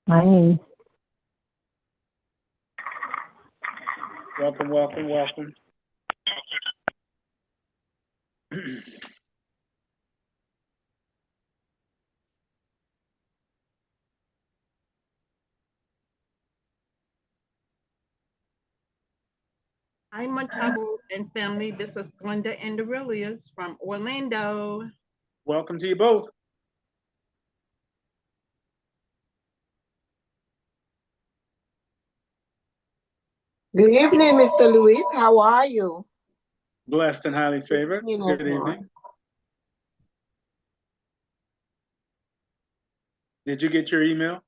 Hi. Welcome, welcome, welcome. Hi, Muntavo and family. This is Glenda and Aurelius from Orlando. Welcome to you both. Good evening, Mr. Luis. How are you? Blessed and highly Good favored. evening, Good evening. everyone. Did you get your email?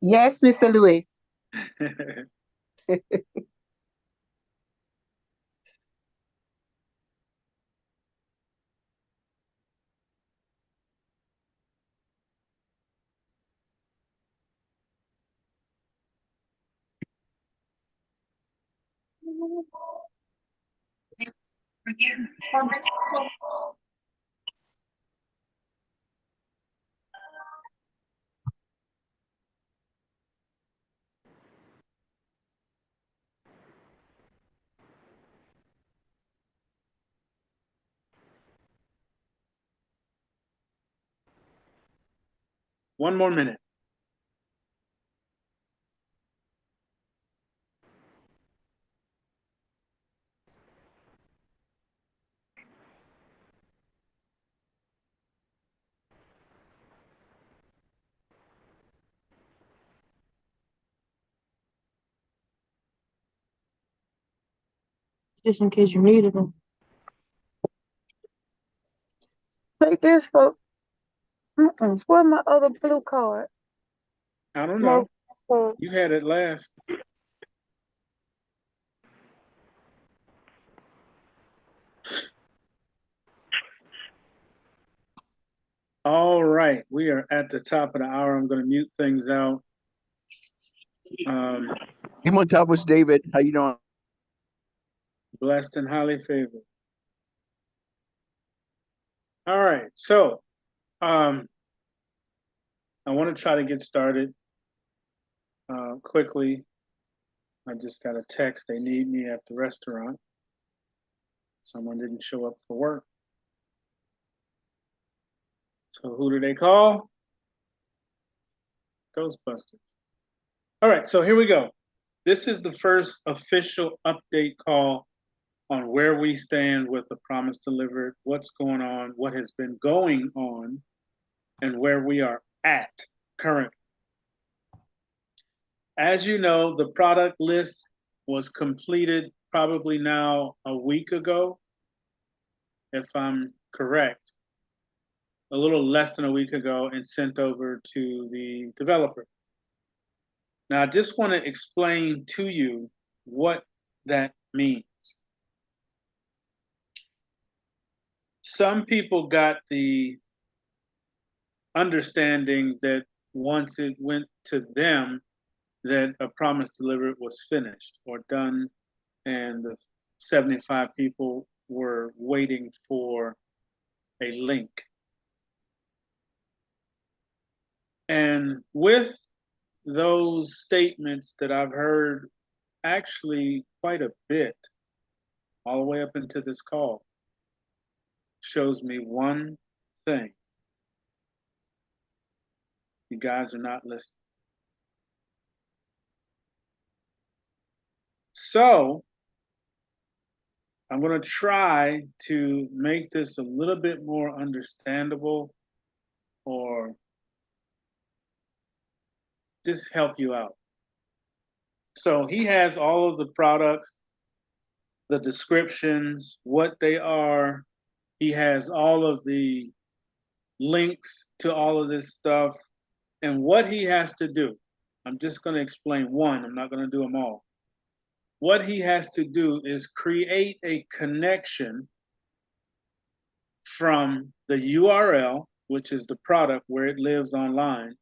Yes, Mr. Luis. One more minute. Just in case you needed them. Take this, folks. Where's my other blue card? I don't My know. You had it last. All right. We are at the top of the hour. I'm going to mute things out. Hey, Muntavo, David. How you doing? Blessed and highly favored. All right. So I want to try to get started quickly. I just got a text. They need me at the restaurant. Someone didn't show up for work. So who do they call? Ghostbusters. All right, so here we go. This is the first official update call on where we stand with the promise delivered, what's going on, what has been going on, and where we are at currently. As you know, the product list was completed probably now a week ago, if I'm correct, a little less than a week ago, and sent over to the developer. Now, I just want to explain to you what that means. Some people got the understanding that once it went to them, that a promise delivered was finished or done, and the 75 people were waiting for a link. And with those statements that I've heard actually quite a bit, all the way up into this call, shows me one thing. You guys are not listening. So I'm going to try to make this a little bit more understandable or just help you out. So he has all of the products, the descriptions, what they are. He has all of the links to all of this stuff and what he has to do. I'm just going to explain one. I'm not going to do them all. What he has to do is create a connection from the URL, which is the product where it lives online,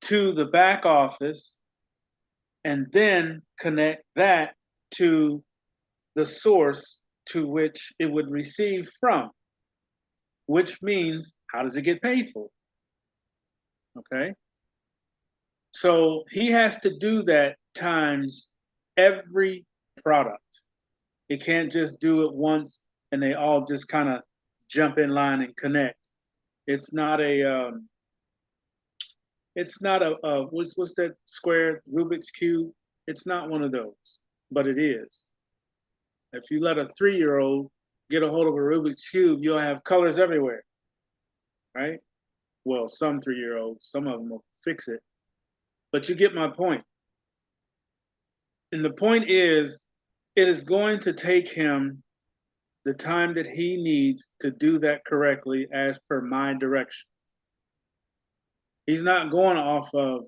to the back office, and then connect that to the source to which it would receive from, which means how does it get paid for? Okay. So he has to do that times every product. He can't just do it once and they all just kind of jump in line and connect. It's not a what's that square Rubik's cube? It's not one of those, but it is. If you let a 3-year-old get a hold of a Rubik's cube, you'll have colors everywhere, right? Well, some 3-year-olds, some of them will fix it, but you get my point. And the point is, it is going to take him the time that he needs to do that correctly as per my direction. He's not going off of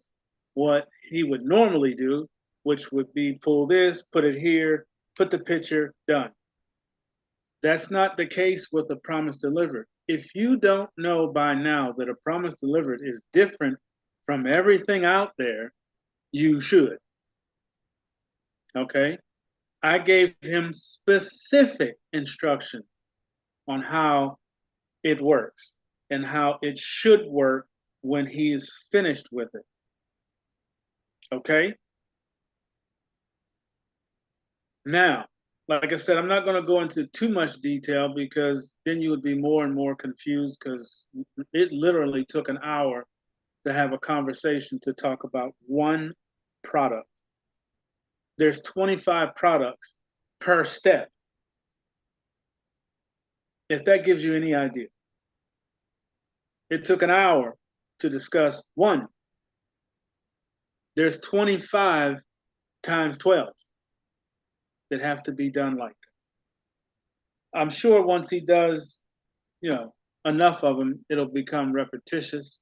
what he would normally do, which would be pull this, put it here, put the picture, done. That's not the case with a promise delivered. If you don't know by now that a promise delivered is different from everything out there, you should. Okay? I gave him specific instructions on how it works and how it should work when he's finished with it. Okay? Now, like I said, I'm not going to go into too much detail because then you would be more and more confused because it literally took an hour to have a conversation to talk about one product. There's 25 products per step. If that gives you any idea. It took an hour to discuss one. There's 25 times 12 that have to be done like that. I'm sure once he does, enough of them, it'll become repetitious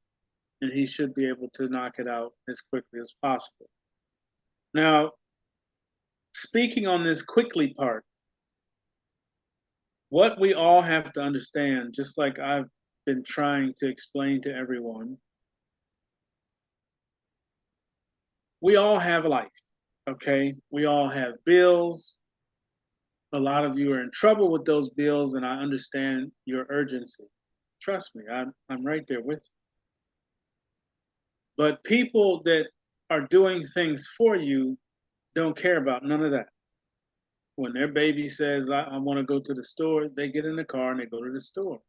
and he should be able to knock it out as quickly as possible. Now, speaking on this quickly part, what we all have to understand, just like I've been trying to explain to everyone, we all have life, okay? We all have bills. A lot of you are in trouble with those bills, and I understand your urgency. Trust me, I'm right there with you. But people that are doing things for you don't care about none of that. When their baby says, I want to go to the store, they get in the car and they go to the store.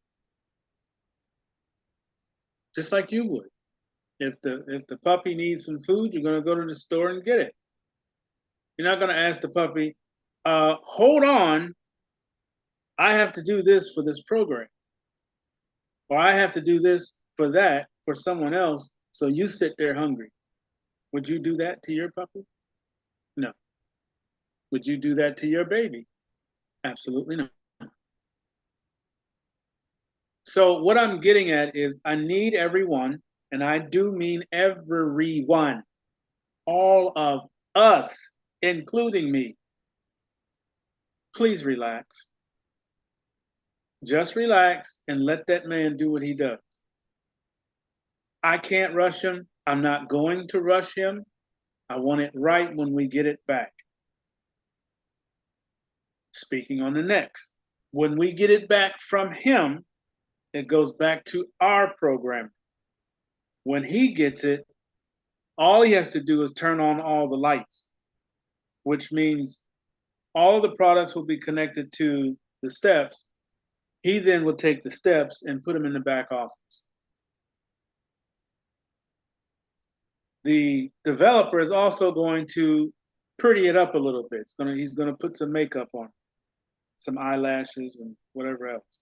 Just like you would. If the puppy needs some food, you're going to go to the store and get it. You're not going to ask the puppy, hold on, I have to do this for this program. Or I have to do this for that for someone else, so you sit there hungry. Would you do that to your puppy? No. Would you do that to your baby? Absolutely not. So what I'm getting at is I need everyone, and I do mean everyone, all of us, including me. Please relax. Just relax and let that man do what he does. I can't rush him. I'm not going to rush him. I want it right when we get it back. Speaking on the next, when we get it back from him, it goes back to our program. When he gets it, all he has to do is turn on all the lights, which means all the products will be connected to the steps. He then will take the steps and put them in the back office. The developer is also going to pretty it up a little bit. He's going to put some makeup on, some eyelashes and whatever else.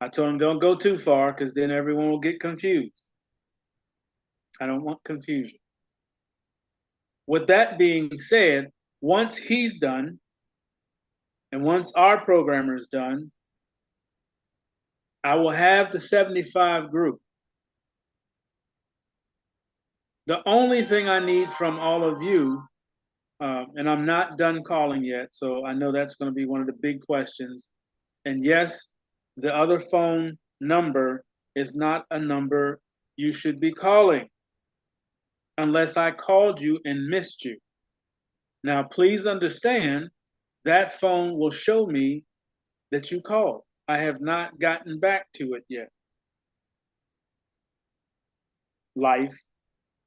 I told him don't go too far because then everyone will get confused. I don't want confusion. With that being said, once he's done, and once our programmer is done, I will have the 75 group. The only thing I need from all of you, and I'm not done calling yet, so I know that's going to be one of the big questions. And yes, the other phone number is not a number you should be calling unless I called you and missed you. Now, please understand that phone will show me that you called. I have not gotten back to it yet. life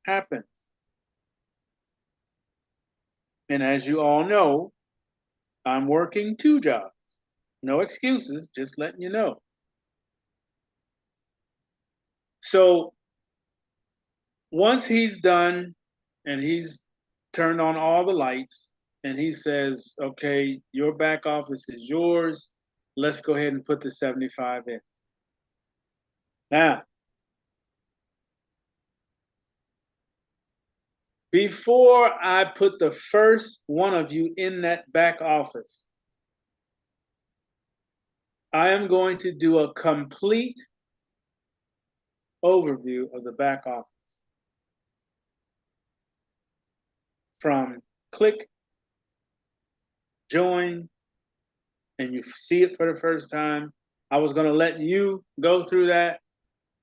happens. And as you all know, I'm working 2 jobs. No excuses, just letting you know. So once he's done and he's turned on all the lights and he says, okay, your back office is yours. Let's go ahead and put the 75 in. Now, before I put the first one of you in that back office, I am going to do a complete overview of the back office. From click, join, and you see it for the first time. I was going to let you go through that.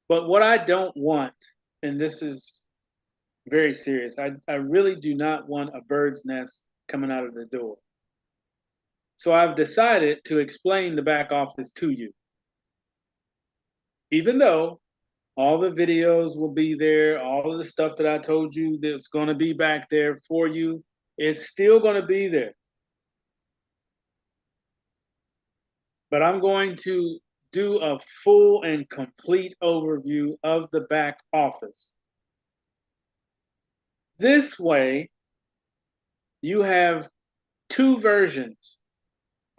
But what I don't want, and this is very serious, I really do not want a bird's nest coming out of the door. So I've decided to explain the back office to you. Even though all the videos will be there, all of the stuff that I told you that's going to be back there for you, it's still going to be there. But I'm going to do a full and complete overview of the back office. This way, you have 2 versions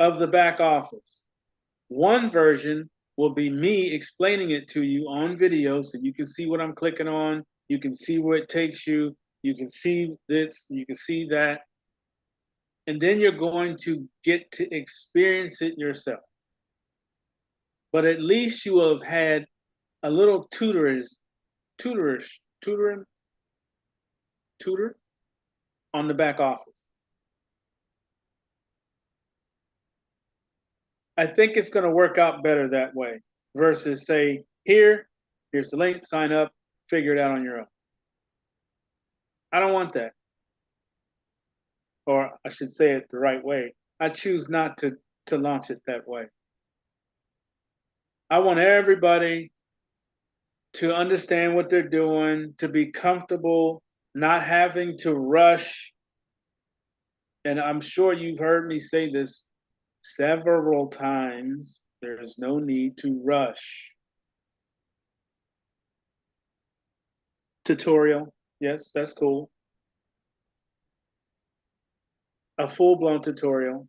of the back office. One version will be me explaining it to you on video so you can see what I'm clicking on, you can see where it takes you, you can see this, you can see that, and then you're going to get to experience it yourself. But at least you will have had a little tutor on the back office. I think it's going to work out better that way versus say, here's the link, sign up, figure it out on your own. I don't want that. Or I should say it the right way. I choose not to launch it that way. I want everybody to understand what they're doing, to be comfortable, not having to rush. And I'm sure you've heard me say this several times. There's no need to rush. Tutorial, yes, that's cool. A full-blown tutorial.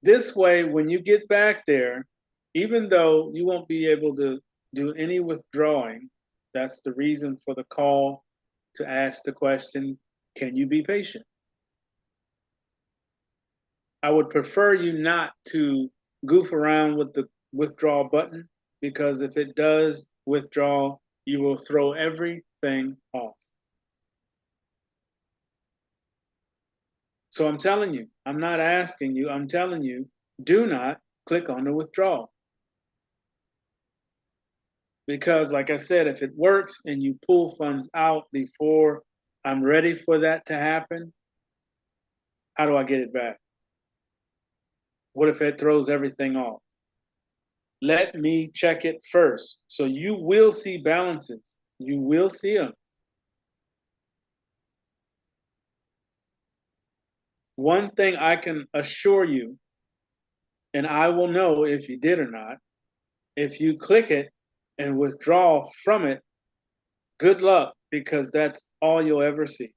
This way, when you get back there, even though you won't be able to do any withdrawing, that's the reason for the call to ask the question, can you be patient? I would prefer you not to goof around with the withdraw button, because if it does withdraw, you will throw everything off. So I'm telling you, I'm not asking you, I'm telling you, do not click on the withdrawal. Because like I said, if it works and you pull funds out before I'm ready for that to happen, how do I get it back? What if it throws everything off? Let me check it first. So you will see balances. You will see them. One thing I can assure you, and I will know if you did or not, if you click it and withdraw from it, good luck, because that's all you'll ever see.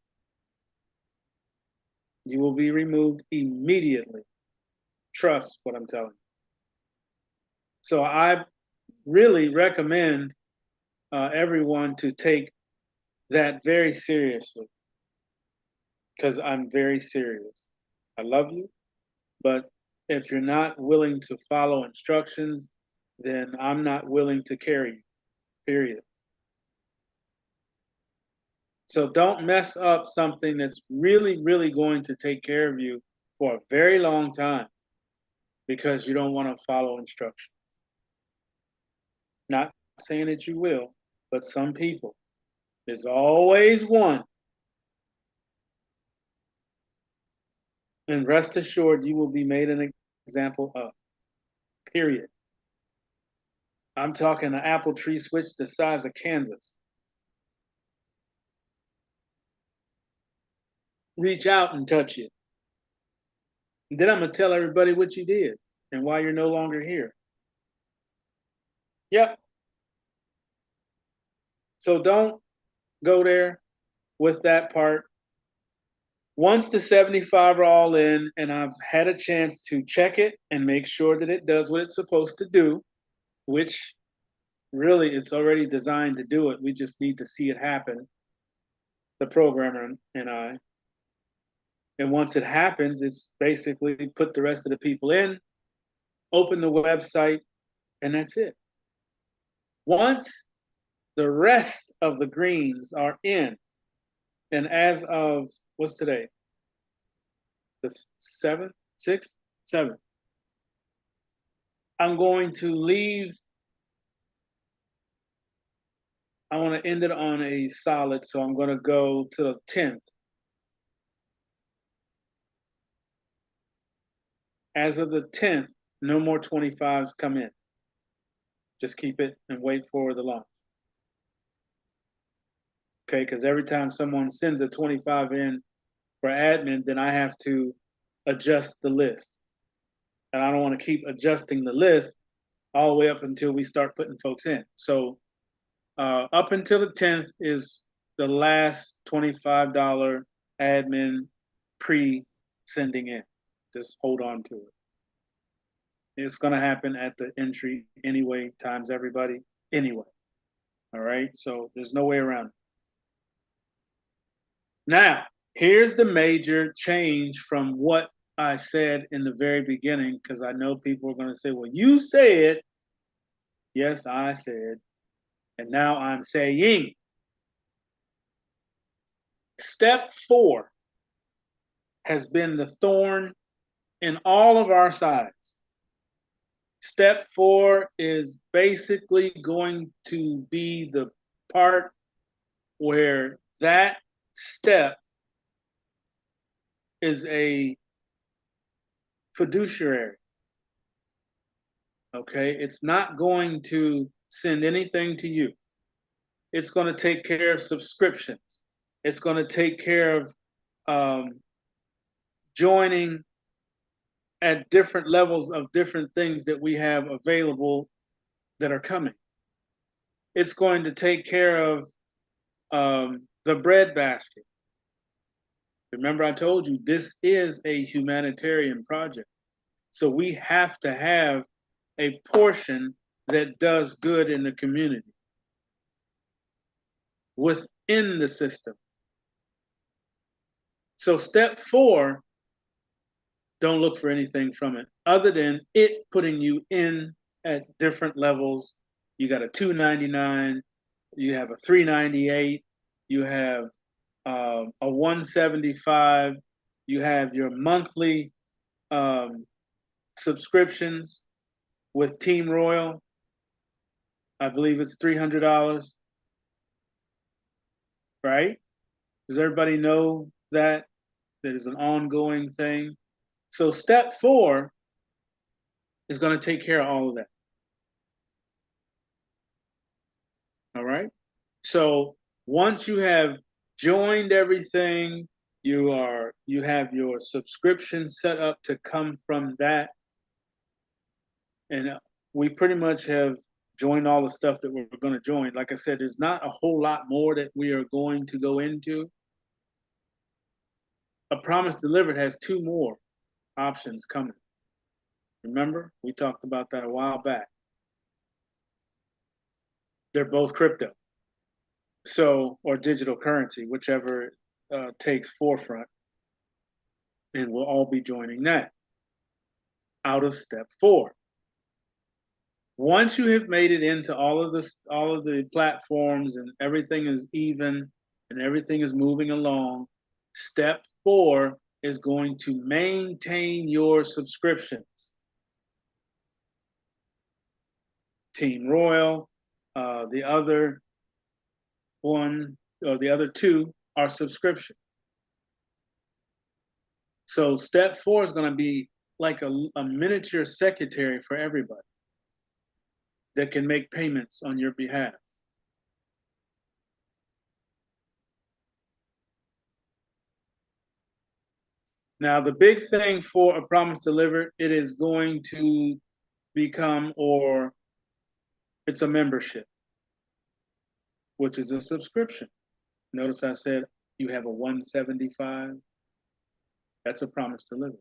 You will be removed immediately. Trust what I'm telling you. So I really recommend everyone to take that very seriously, because I'm very serious. I love you, but if you're not willing to follow instructions, then I'm not willing to carry you, period. So don't mess up something that's really, really going to take care of you for a very long time because you don't want to follow instructions. Not saying that you will, but some people. There's always one. And rest assured, you will be made an example of, period. I'm talking an apple tree switch the size of Kansas. Reach out and touch it. And then I'm going to tell everybody what you did and why you're no longer here. Yep. So don't go there with that part. Once the 75 are all in and I've had a chance to check it and make sure that it does what it's supposed to do, which really it's already designed to do it. We just need to see it happen, the programmer and I. And once it happens, it's basically put the rest of the people in, open the website, and that's it. Once the rest of the greens are in, and as of, what's today? The 7th, 6th, 7th. I'm going to leave. I want to end it on a solid, so I'm going to go to the 10th. As of the 10th, no more 25s come in. Just keep it and wait for the launch. Okay, because every time someone sends a 25 in for admin, then I have to adjust the list. And I don't want to keep adjusting the list all the way up until we start putting folks in. So up until the 10th is the last $25 admin pre-sending in. Just hold on to it. It's going to happen at the entry anyway, times everybody anyway. All right, so there's no way around it. Now, here's the major change from what I said in the very beginning, because I know people are going to say, well, you said. Yes, I said. And now I'm saying. Step 4 has been the thorn in all of our sides. Step 4 is basically going to be the part where that step is a fiduciary. Okay, it's not going to send anything to you. It's going to take care of subscriptions. It's going to take care of joining at different levels of different things that we have available that are coming. It's going to take care of the breadbasket. Remember, I told you this is a humanitarian project. So we have to have a portion that does good in the community within the system. So step 4, don't look for anything from it other than it putting you in at different levels. You got a $299, you have a $398, you have a $175, you have your monthly subscriptions with Team Royal. I believe it's $300, right? Does everybody know that is an ongoing thing? So step 4 is going to take care of all of that. All right. So once you have joined everything, you have your subscription set up to come from that. And we pretty much have joined all the stuff that we're going to join. Like I said, there's not a whole lot more that we are going to go into. A Promise Delivered has 2 more options coming. Remember, we talked about that a while back. They're both crypto. So, or digital currency, whichever takes forefront. And we'll all be joining that out of step 4. Once you have made it into all of the platforms and everything is even and everything is moving along, step 4 is going to maintain your subscriptions. Team Royal, the other one or the other 2 are subscription. So step 4 is going to be like a miniature secretary for everybody. that can make payments on your behalf. Now, the big thing for a promise delivered, it is going to become, or it's a membership, which is a subscription. Notice I said you have a 175. That's a promise delivered.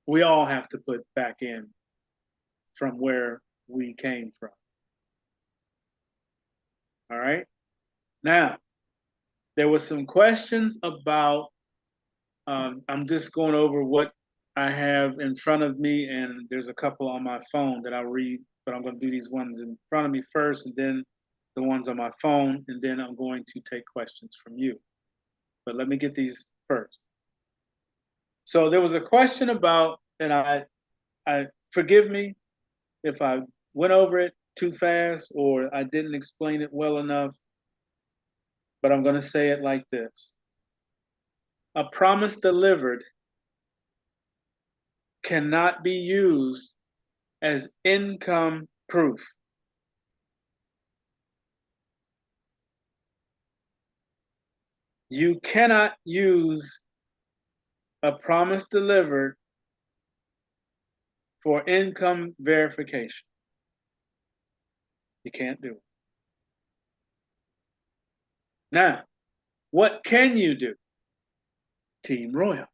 We all have to put back in from where we came from. All right. Now, there was some questions about, I'm just going over what I have in front of me, and there's a couple on my phone that I'll read, but I'm going to do these ones in front of me first, and then the ones on my phone, and then I'm going to take questions from you. But let me get these first. So there was a question about, and I forgive me if I went over it too fast or I didn't explain it well enough, but I'm going to say it like this. A promise delivered cannot be used as income proof. You cannot use a promise delivered for income verification. You can't do it. Now, what can you do? Team Royal.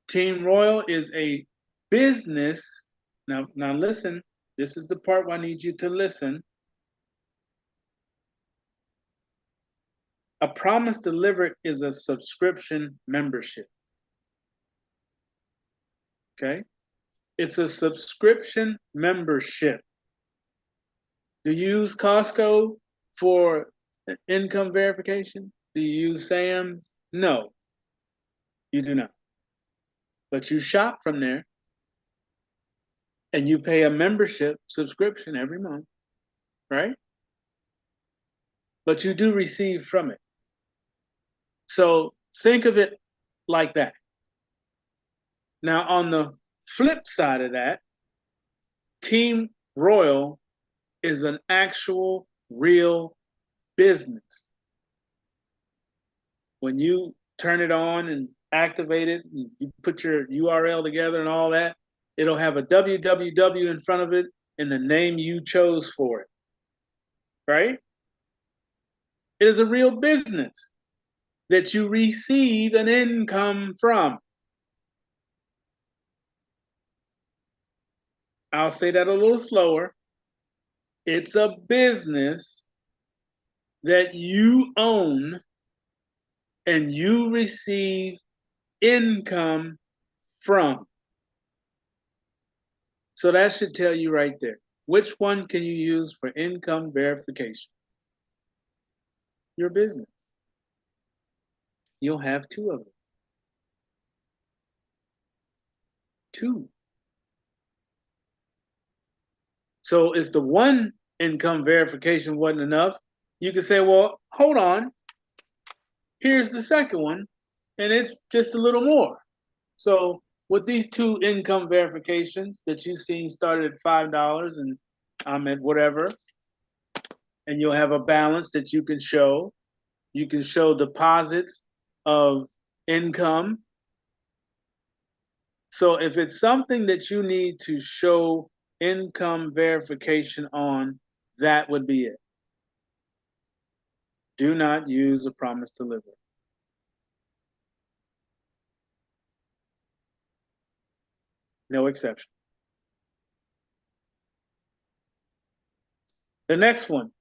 Team Royal is a business. Now listen, this is the part where I need you to listen. A promise delivered is a subscription membership. Okay? It's a subscription membership. Do you use Costco for income verification? Do you use Sam's? No, you do not. But you shop from there and you pay a membership subscription every month, right? But you do receive from it. So think of it like that. Now, on the flip side of that, Team Royal is an actual real business. When you turn it on and activate it, and you put your URL together and all that, it'll have a www in front of it and the name you chose for it, right? It is a real business that you receive an income from. I'll say that a little slower. It's a business that you own and you receive income from. So that should tell you right there. Which one can you use for income verification? Your business. You'll have two of them. Two. So if the one income verification wasn't enough, you could say, well, hold on. Here's the second one, and it's just a little more. So with these two income verifications that you've seen started at $5 and I'm at whatever, and you'll have a balance that you can show. You can show deposits of income. So if it's something that you need to show income verification on, that would be it. Do not use a promise delivered. No exception. The next one,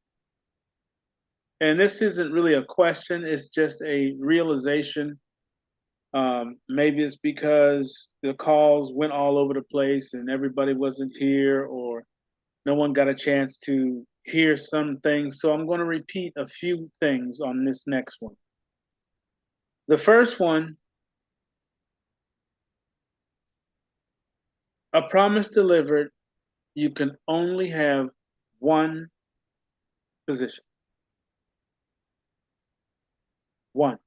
and this isn't really a question, it's just a realization. Maybe it's because the calls went all over the place and everybody wasn't here, or no one got a chance to hear some things. So I'm going to repeat a few things on this next one. The first one, a promise delivered, you can only have one position. One.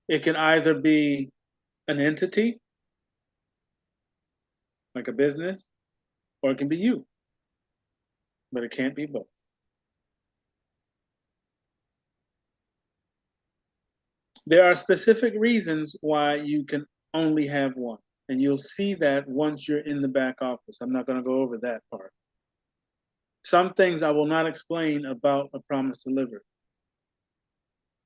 It can either be an entity, like a business, or it can be you, but it can't be both. There are specific reasons why you can only have one, and you'll see that once you're in the back office. I'm not going to go over that part. Some things I will not explain about a promise delivered.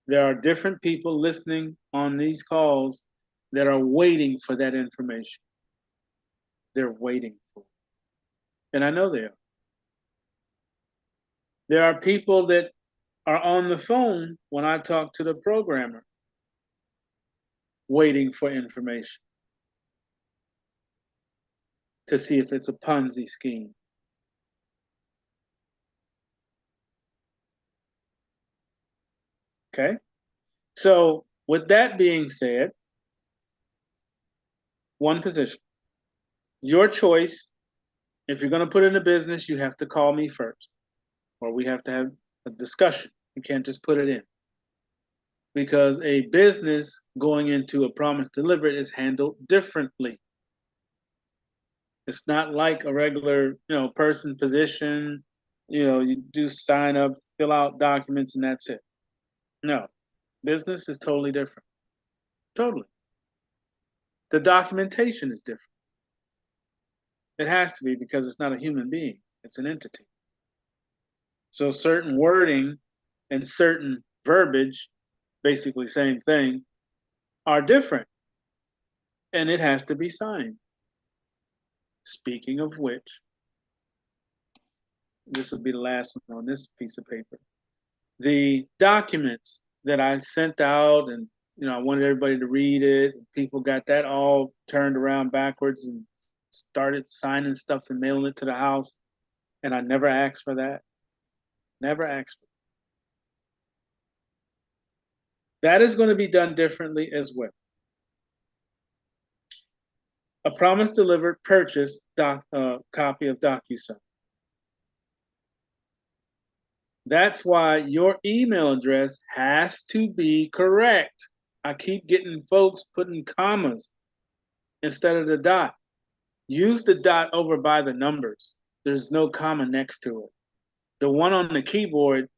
There are different people listening on these calls that are waiting for that information. They're waiting for it. And I know they are. There are people that are on the phone when I talk to the programmer, waiting for information to see if it's a Ponzi scheme. Okay? So, with that being said, one position. Your choice. If you're going to put in a business, you have to call me first, or we have to have a discussion. You can't just put it in. Because a business going into a promise delivered is handled differently. It's not like a regular, person position. You do sign up, fill out documents, and that's it. No, business is totally different. Totally. The documentation is different. It has to be because it's not a human being, it's an entity. So certain wording and certain verbiage, basically same thing, are different. And it has to be signed. Speaking of which, this will be the last one on this piece of paper. The documents that I sent out, and I wanted everybody to read it. People got that all turned around backwards and started signing stuff and mailing it to the house. And I never asked for that. Never asked for it. That is going to be done differently as well. A promise delivered purchase copy of DocuSign. That's why your email address has to be correct. I keep getting folks putting commas instead of the dot. Use the dot over by the numbers. There's no comma next to it. The one on the keyboard,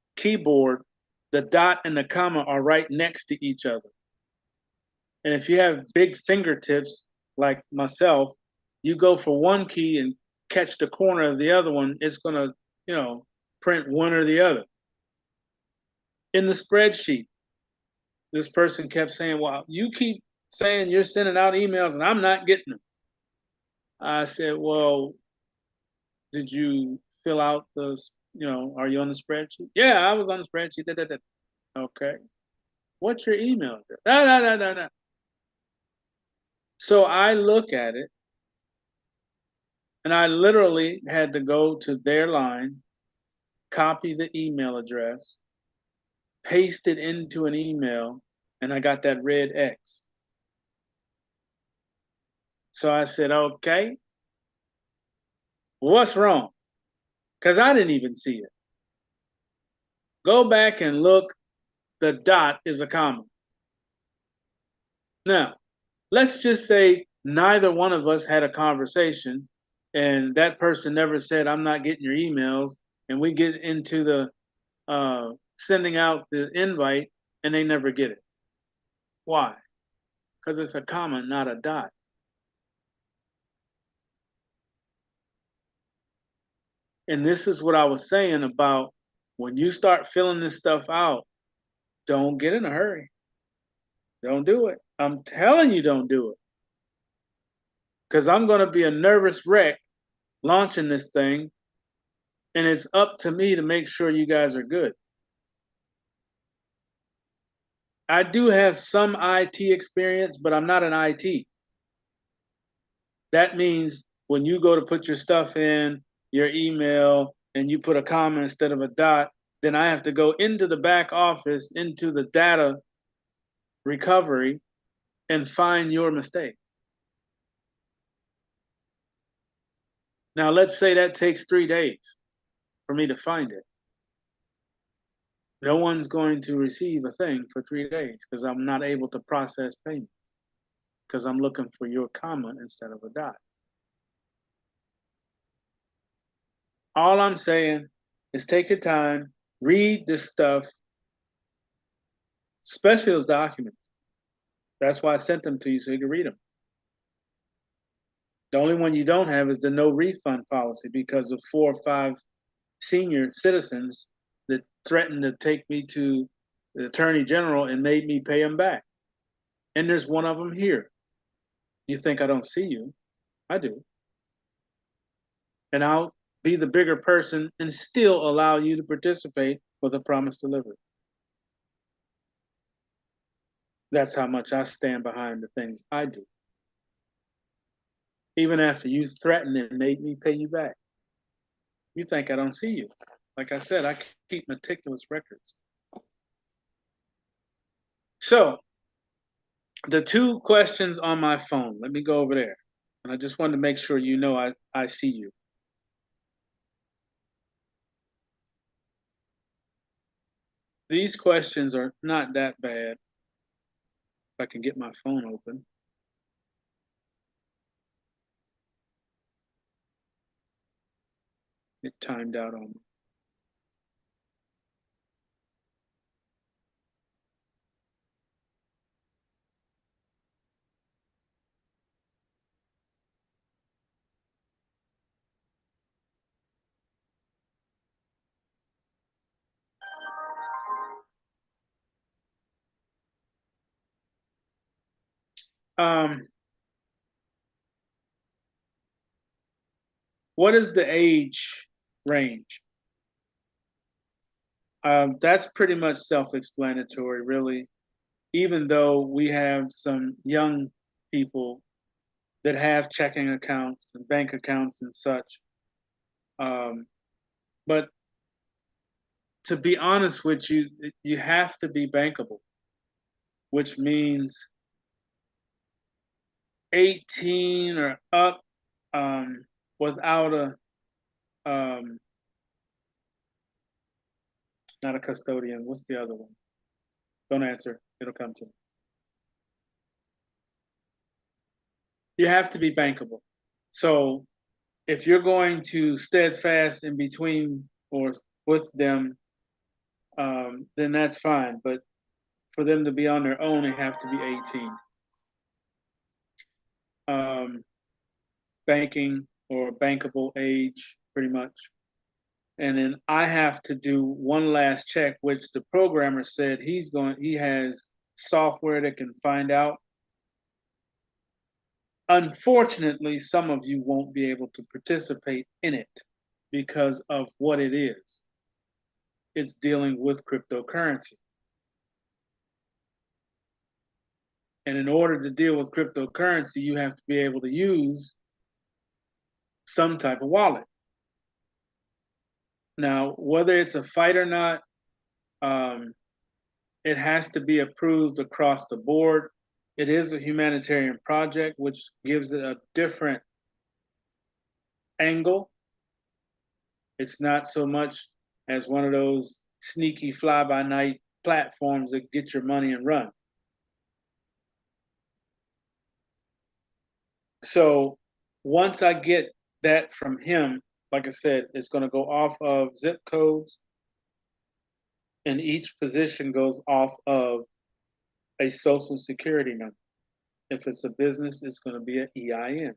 the dot and the comma are right next to each other. And if you have big fingertips like myself, you go for one key and catch the corner of the other one, it's going to, print one or the other. In the spreadsheet, this person kept saying, well, you keep saying you're sending out emails and I'm not getting them. I said, well, did you fill out the, are you on the spreadsheet? Yeah, I was on the spreadsheet. Okay. What's your email address? So I look at it and I literally had to go to their line, copy the email address, paste it into an email, and I got that red X. So I said, okay, what's wrong? Because I didn't even see it. Go back and look, the dot is a comma. Now, let's just say neither one of us had a conversation and that person never said, I'm not getting your emails, and we get into the sending out the invite and they never get it. Why? Because it's a comma, not a dot. And this is what I was saying about when you start filling this stuff out, don't get in a hurry. Don't do it. I'm telling you, don't do it. Because I'm going to be a nervous wreck launching this thing. And it's up to me to make sure you guys are good. I do have some IT experience, but I'm not an IT. That means when you go to put your stuff in, your email, and you put a comma instead of a dot, then I have to go into the back office, into the data recovery, and find your mistake. Now, let's say that takes 3 days for me to find it. No one's going to receive a thing for 3 days because I'm not able to process payments because I'm looking for your comma instead of a dot. All I'm saying is take your time, read this stuff, especially those documents. That's why I sent them to you so you can read them. The only one you don't have is the no refund policy because of 4 or 5 senior citizens that threatened to take me to the attorney general and made me pay them back. And there's one of them here. You think I don't see you? I do. And I'll be the bigger person and still allow you to participate with a promise delivered. That's how much I stand behind the things I do. Even after you threatened and made me pay you back. You think I don't see you. Like I said, I keep meticulous records. So, the 2 questions on my phone, let me go over there. And I just wanted to make sure you know I see you. These questions are not that bad. If I can get my phone open. It timed out on me. What is the age range? That's pretty much self-explanatory, really. Even though we have some young people that have checking accounts and bank accounts and such. But to be honest with you, you have to be bankable, which means 18 or up, without a not a custodian. What's the other one? Don't answer. It'll come to me. You have to be bankable. So if you're going to steadfast in between or with them, then that's fine. But for them to be on their own, they have to be 18. Banking or bankable age, pretty much. And then I have to do one last check, which the programmer said he has software that can find out. Unfortunately, some of you won't be able to participate in it because of what it is. It's dealing with cryptocurrency. And in order to deal with cryptocurrency, you have to be able to use some type of wallet. Now, whether it's a fight or not, it has to be approved across the board. It is a humanitarian project, which gives it a different angle. It's not so much as one of those sneaky fly-by-night platforms that get your money and run. So once I get that from him, like I said, it's going to go off of zip codes, and each position goes off of a social security number. If it's a business, it's going to be an EIN.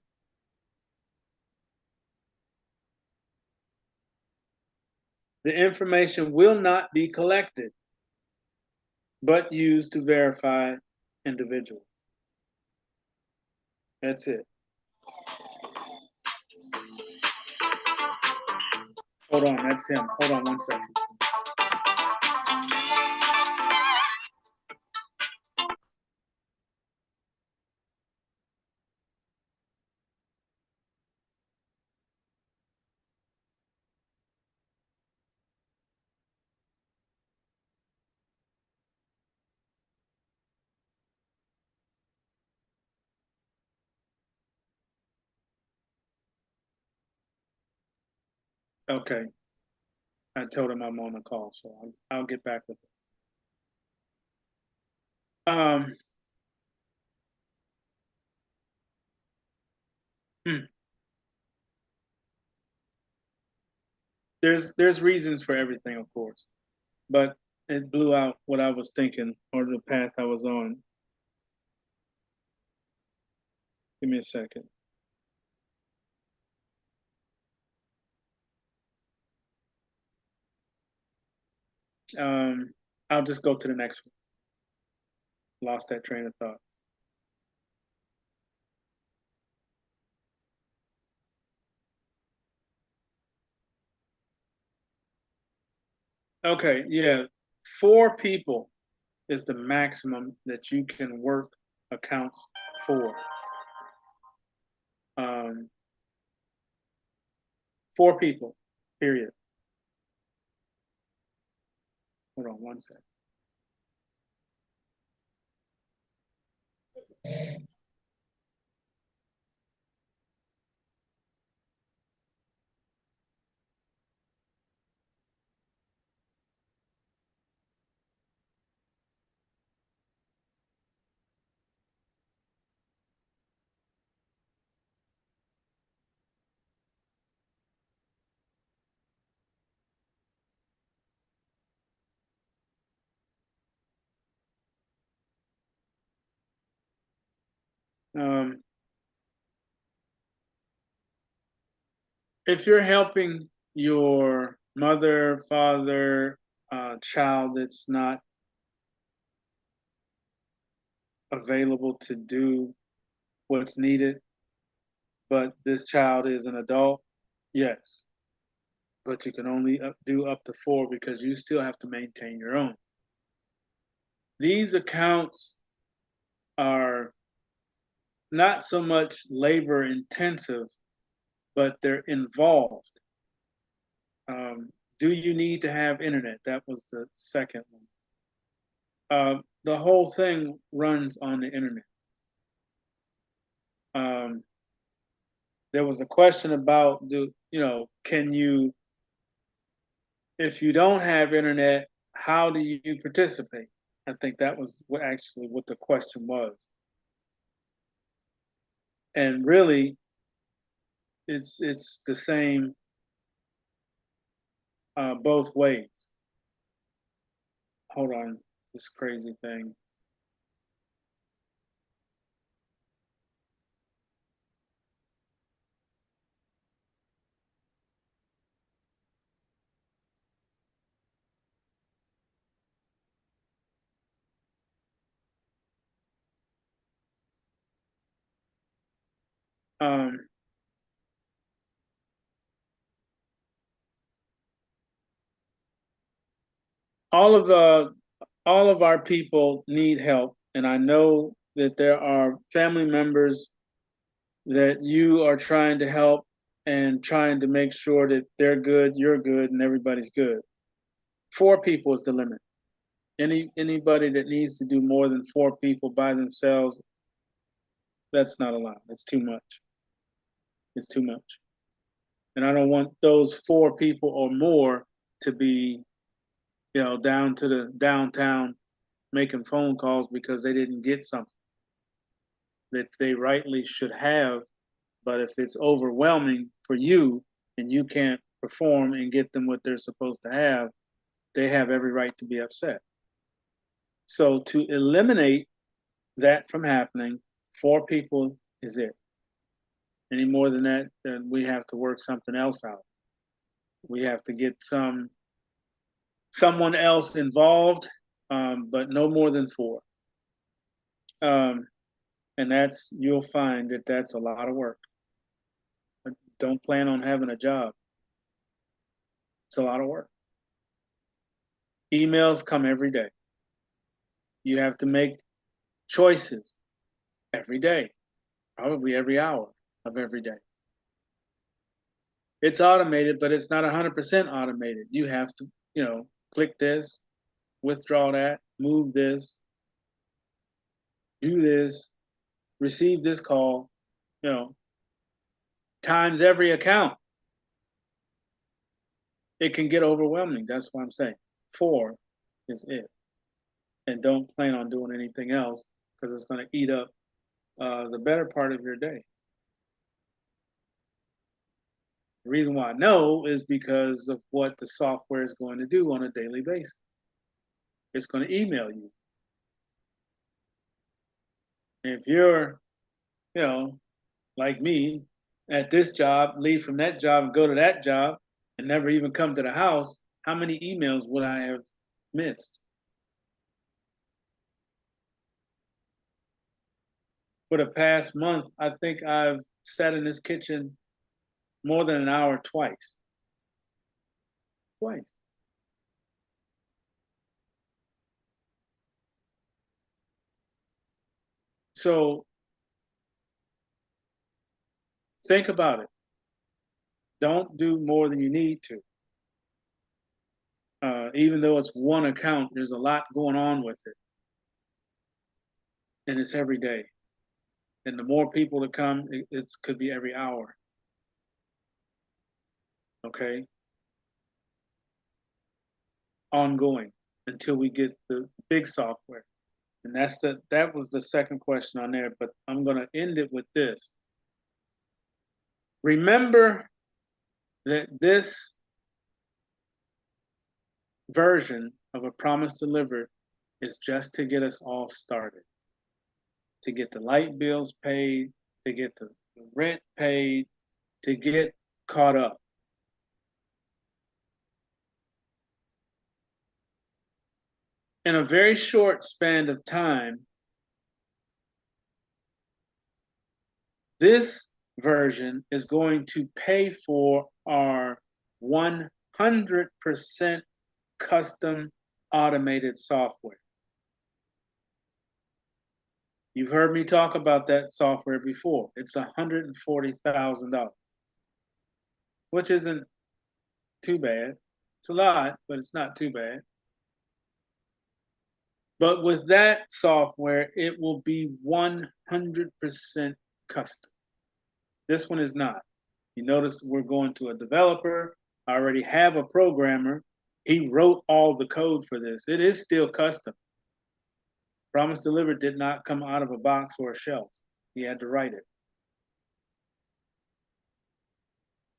The information will not be collected, but used to verify individual. That's it. Hold on, that's him. Hold on 1 second. Okay. I told him I'm on the call, so I'll get back with him. Hmm. there's reasons for everything, of course, but it blew out what I was thinking or the path I was on. Give me a second. Um, I'll just go to the next one. Lost that train of thought. Okay, yeah, 4 people is the maximum that you can work accounts for. Um, 4 people, period. Hold on one second. Um, if you're helping your mother, father, child that's not available to do what's needed, but this child is an adult, yes. But you can only do up to 4 because you still have to maintain your own. These accounts are not so much labor intensive, but they're involved. Do you need to have internet? That was the second one. The whole thing runs on the internet. Um, there was a question about can you, if you don't have internet, how do you participate? I think that was what the question was. And really, it's the same both ways. Hold on, this crazy thing. Um, all of our people need help, and I know that there are family members that you are trying to help and trying to make sure that they're good, you're good, and everybody's good. 4 people is the limit. Anybody that needs to do more than 4 people by themselves, that's not allowed. It's too much. It's too much. And I don't want those 4 people or more to be, down to the downtown making phone calls because they didn't get something that they rightly should have. But if it's overwhelming for you and you can't perform and get them what they're supposed to have, they have every right to be upset. So to eliminate that from happening, 4 people is it. Any more than that, then we have to work something else out. We have to get someone else involved, but no more than 4. Um, and you'll find that that's a lot of work. Don't plan on having a job. It's a lot of work. Emails come every day. You have to make choices every day, probably every hour of every day. It's automated, but it's not 100% automated. You have to, click this, withdraw that, move this, do this, receive this call, times every account. It can get overwhelming. That's what I'm saying. 4 is it. And don't plan on doing anything else because it's going to eat up the better part of your day. The reason why I know is because of what the software is going to do on a daily basis. It's going to email you. If you're, you know, like me, at this job, leave from that job and go to that job and never even come to the house, how many emails would I have missed? For the past month, I think I've sat in this kitchen more than an hour twice. Twice. So think about it. Don't do more than you need to. Even though it's one account, there's a lot going on with it. And it's every day. And the more people that come, it could be every hour. Okay? Ongoing until we get the big software. And that was the second question on there, but I'm going to end it with this. Remember that this version of A Promise Delivered is just to get us all started, to get the light bills paid, to get the rent paid, to get caught up. In a very short span of time, this version is going to pay for our 100% custom automated software. You've heard me talk about that software before. It's $140,000, which isn't too bad. It's a lot, but it's not too bad. But with that software, it will be 100% custom. This one is not. You notice we're going to a developer. I already have a programmer. He wrote all the code for this. It is still custom. Promise Delivered did not come out of a box or a shelf. He had to write it.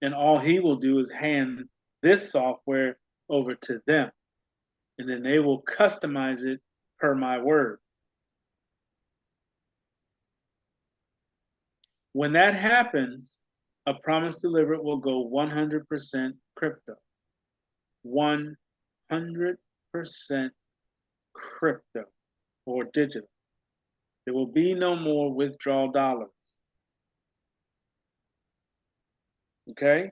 And all he will do is hand this software over to them. And then they will customize it per my word. When that happens, A Promise Delivered will go 100% crypto. 100% crypto or digital. There will be no more withdrawal dollars. Okay?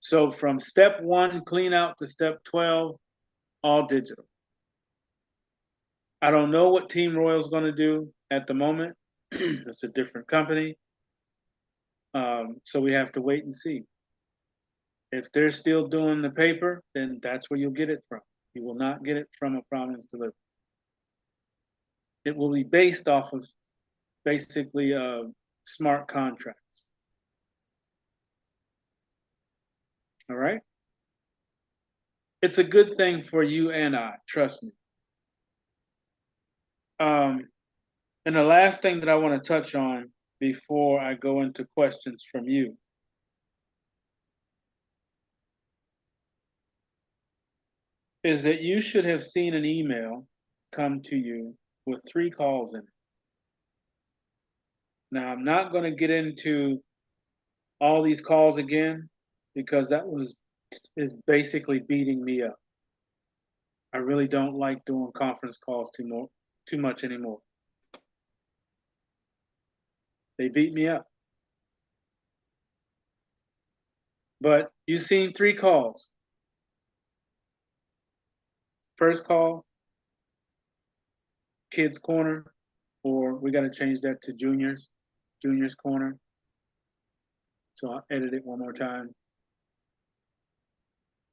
So from step 1, clean out, to step 12, all digital. I don't know what Team Royal is going to do at the moment. It's a different company. So we have to wait and see. If they're still doing the paper, then that's where you'll get it from. You will not get it from A Promise Delivered. It will be based off of basically smart contracts. All right? It's a good thing for you and I, trust me. And the last thing that I want to touch on before I go into questions from you is that you should have seen an email come to you with 3 calls in it. Now, I'm not going to get into all these calls again because that is basically beating me up. I really don't like doing conference calls too much anymore. They beat me up. But you've seen 3 calls. First call, Kids Corner, or we got to change that to Juniors Corner. So I'll edit it one more time.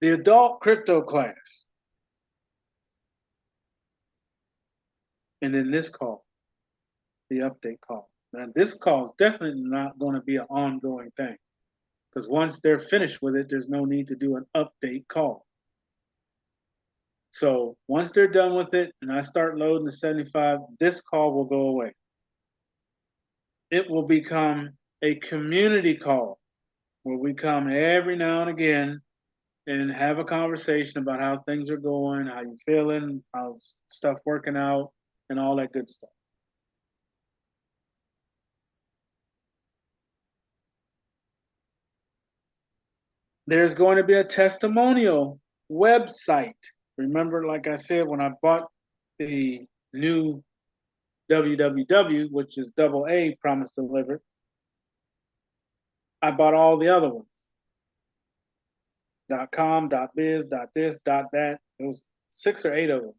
The adult crypto class. And then this call, the update call. Now, this call is definitely not going to be an ongoing thing because once they're finished with it, there's no need to do an update call. So once they're done with it and I start loading the 75, this call will go away. It will become a community call where we come every now and again and have a conversation about how things are going, how you feeling, how's stuff working out, and all that good stuff. There's going to be a testimonial website. Remember, like I said, when I bought the new www, which is double A, Promise Delivered, I bought all the other ones. .com, .biz, .this, .that. There was 6 or 8 of them.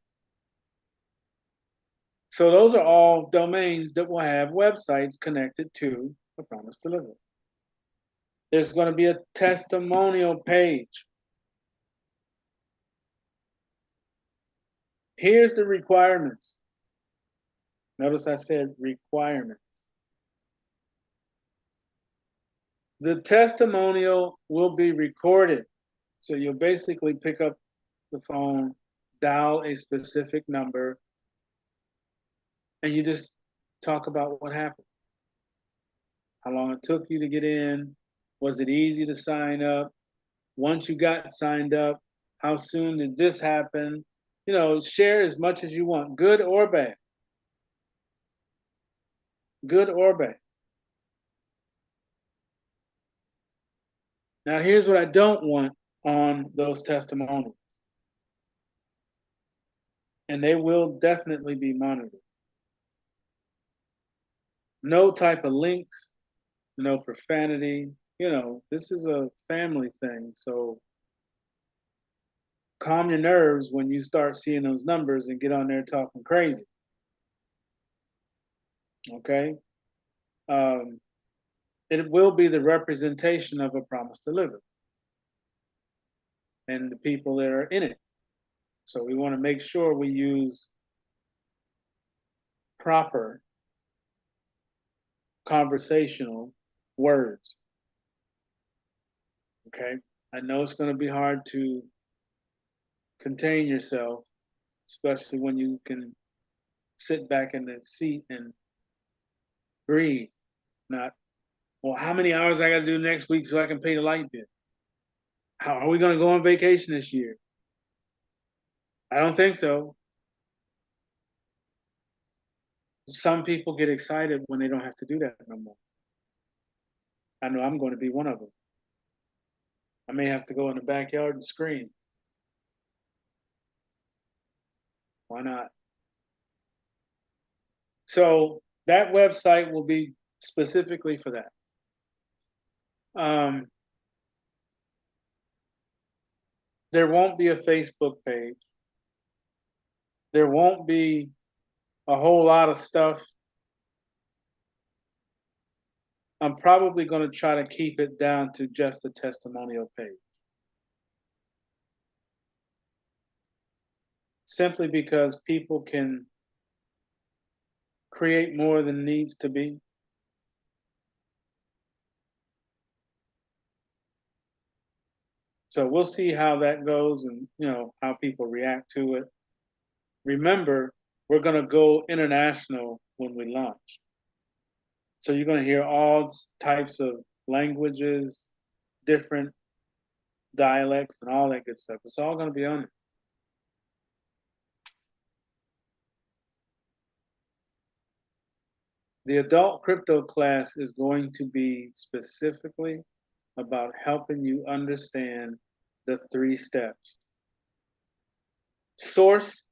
So those are all domains that will have websites connected to the Promise Delivered. There's going to be a testimonial page. Here's the requirements. Notice I said requirements. The testimonial will be recorded. So you'll basically pick up the phone, dial a specific number, and you just talk about what happened. How long it took you to get in. Was it easy to sign up? Once you got signed up, how soon did this happen? You know, share as much as you want, good or bad. Good or bad. Now, here's what I don't want on those testimonials. And they will definitely be monitored. No type of links, no profanity. You know, this is a family thing. So calm your nerves when you start seeing those numbers and get on there talking crazy. Okay? It will be the representation of a promise delivered and the people that are in it. So we want to make sure we use proper conversational words. Okay? I know it's going to be hard to contain yourself, especially when you can sit back in the seat and breathe, not, well, how many hours I got to do next week so I can pay the light bill? How are we going to go on vacation this year? I don't think so. Some people get excited when they don't have to do that no more. I know I'm going to be one of them. I may have to go in the backyard and scream. Why not? So that website will be specifically for that. There won't be a Facebook page. There won't be a whole lot of stuff. I'm probably going to try to keep it down to just a testimonial page. Simply because people can create more than needs to be. So we'll see how that goes and, you know, how people react to it. Remember, we're going to go international when we launch. So you're going to hear all types of languages, different dialects, and all that good stuff. It's all going to be on it. The adult crypto class is going to be specifically about helping you understand the 3 steps. Source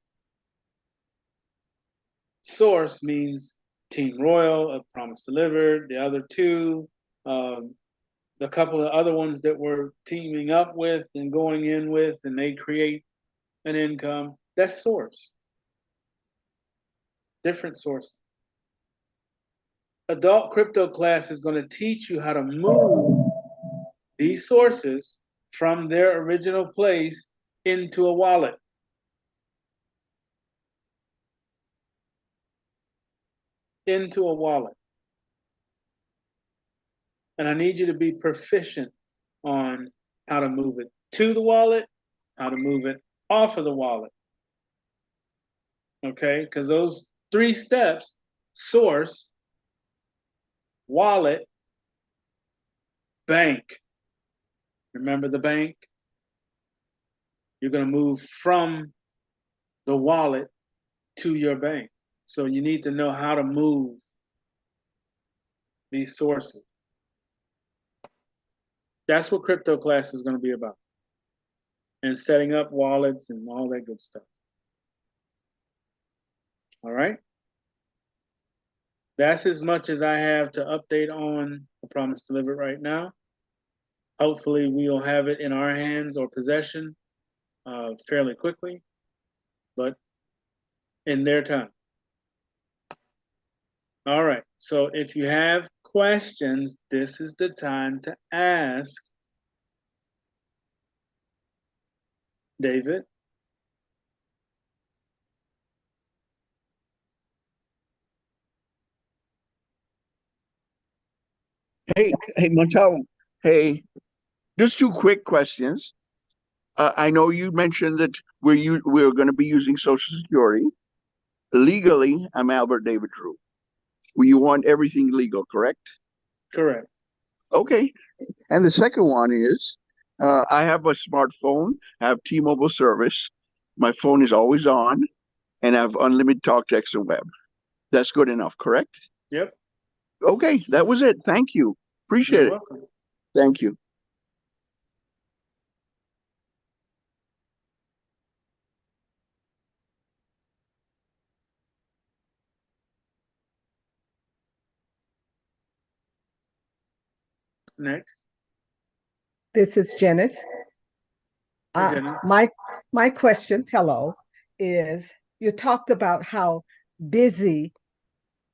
means Team Royal, A Promise Delivered, the other 2, the couple of other ones that we're teaming up with and going in with, and they create an income. That's source. Different source. Adult crypto class is going to teach you how to move these sources from their original place into a wallet. Into a wallet. And I need you to be proficient on how to move it to the wallet, how to move it off of the wallet. Okay, because those 3 steps, source, wallet, bank. Remember the bank? You're going to move from the wallet to your bank. So you need to know how to move these sources. That's what crypto class is going to be about. And setting up wallets and all that good stuff. All right. That's as much as I have to update on I Promise to Live It right now. Hopefully we'll have it in our hands or possession fairly quickly, but in their time. All right. So if you have questions, this is the time to ask. David. Hey, Muntavo. Hey, just two quick questions. I know you mentioned that we're going to be using Social Security. Legally, I'm Albert David Drew. You want everything legal, correct? Correct. Okay. And the second one is, I have a smartphone. I have T-Mobile service. My phone is always on, and I have unlimited talk, text, and web. That's good enough, correct? Yep. Okay, that was it. Thank you. Appreciate You're it. welcome. Thank you. Next. This is Janice. Hey, Dennis. My question, hello, is you talked about how busy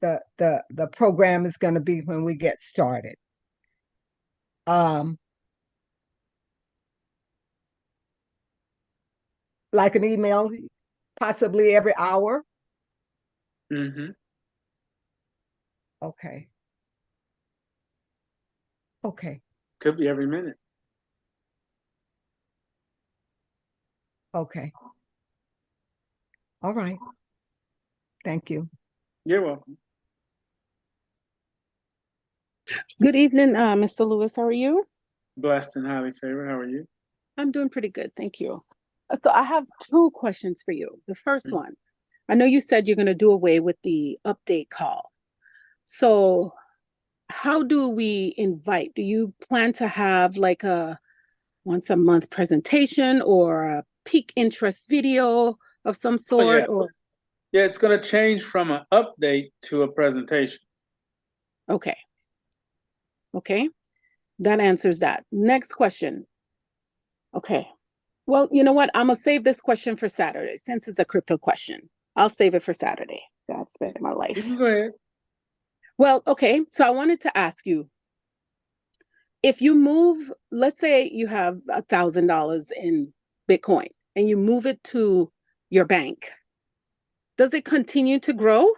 the program is going to be when we get started. Um, like an email, possibly every hour. Mm-hmm. Okay. Okay. Could be every minute. Okay. All right. Thank you. You're welcome. Good evening, Mr. Lewis. How are you? Blessed and highly favored. How are you? I'm doing pretty good, thank you. So I have two questions for you. The first Mhm. one, I know you said you're going to do away with the update call. So how do we invite? Do you plan to have like a once a month presentation or a peak interest video of some Oh, yeah. sort? Or Yeah, it's going to change from an update to a presentation. okay, okay, that answers that. Next question. Okay. Well, you know what? I'm gonna save this question for Saturday since it's a crypto question. I'll save it for Saturday. God spend my You life. can go ahead. Well, okay. So I wanted to ask you, if you move, let's say you have $1,000 in Bitcoin and you move it to your bank, does it continue to grow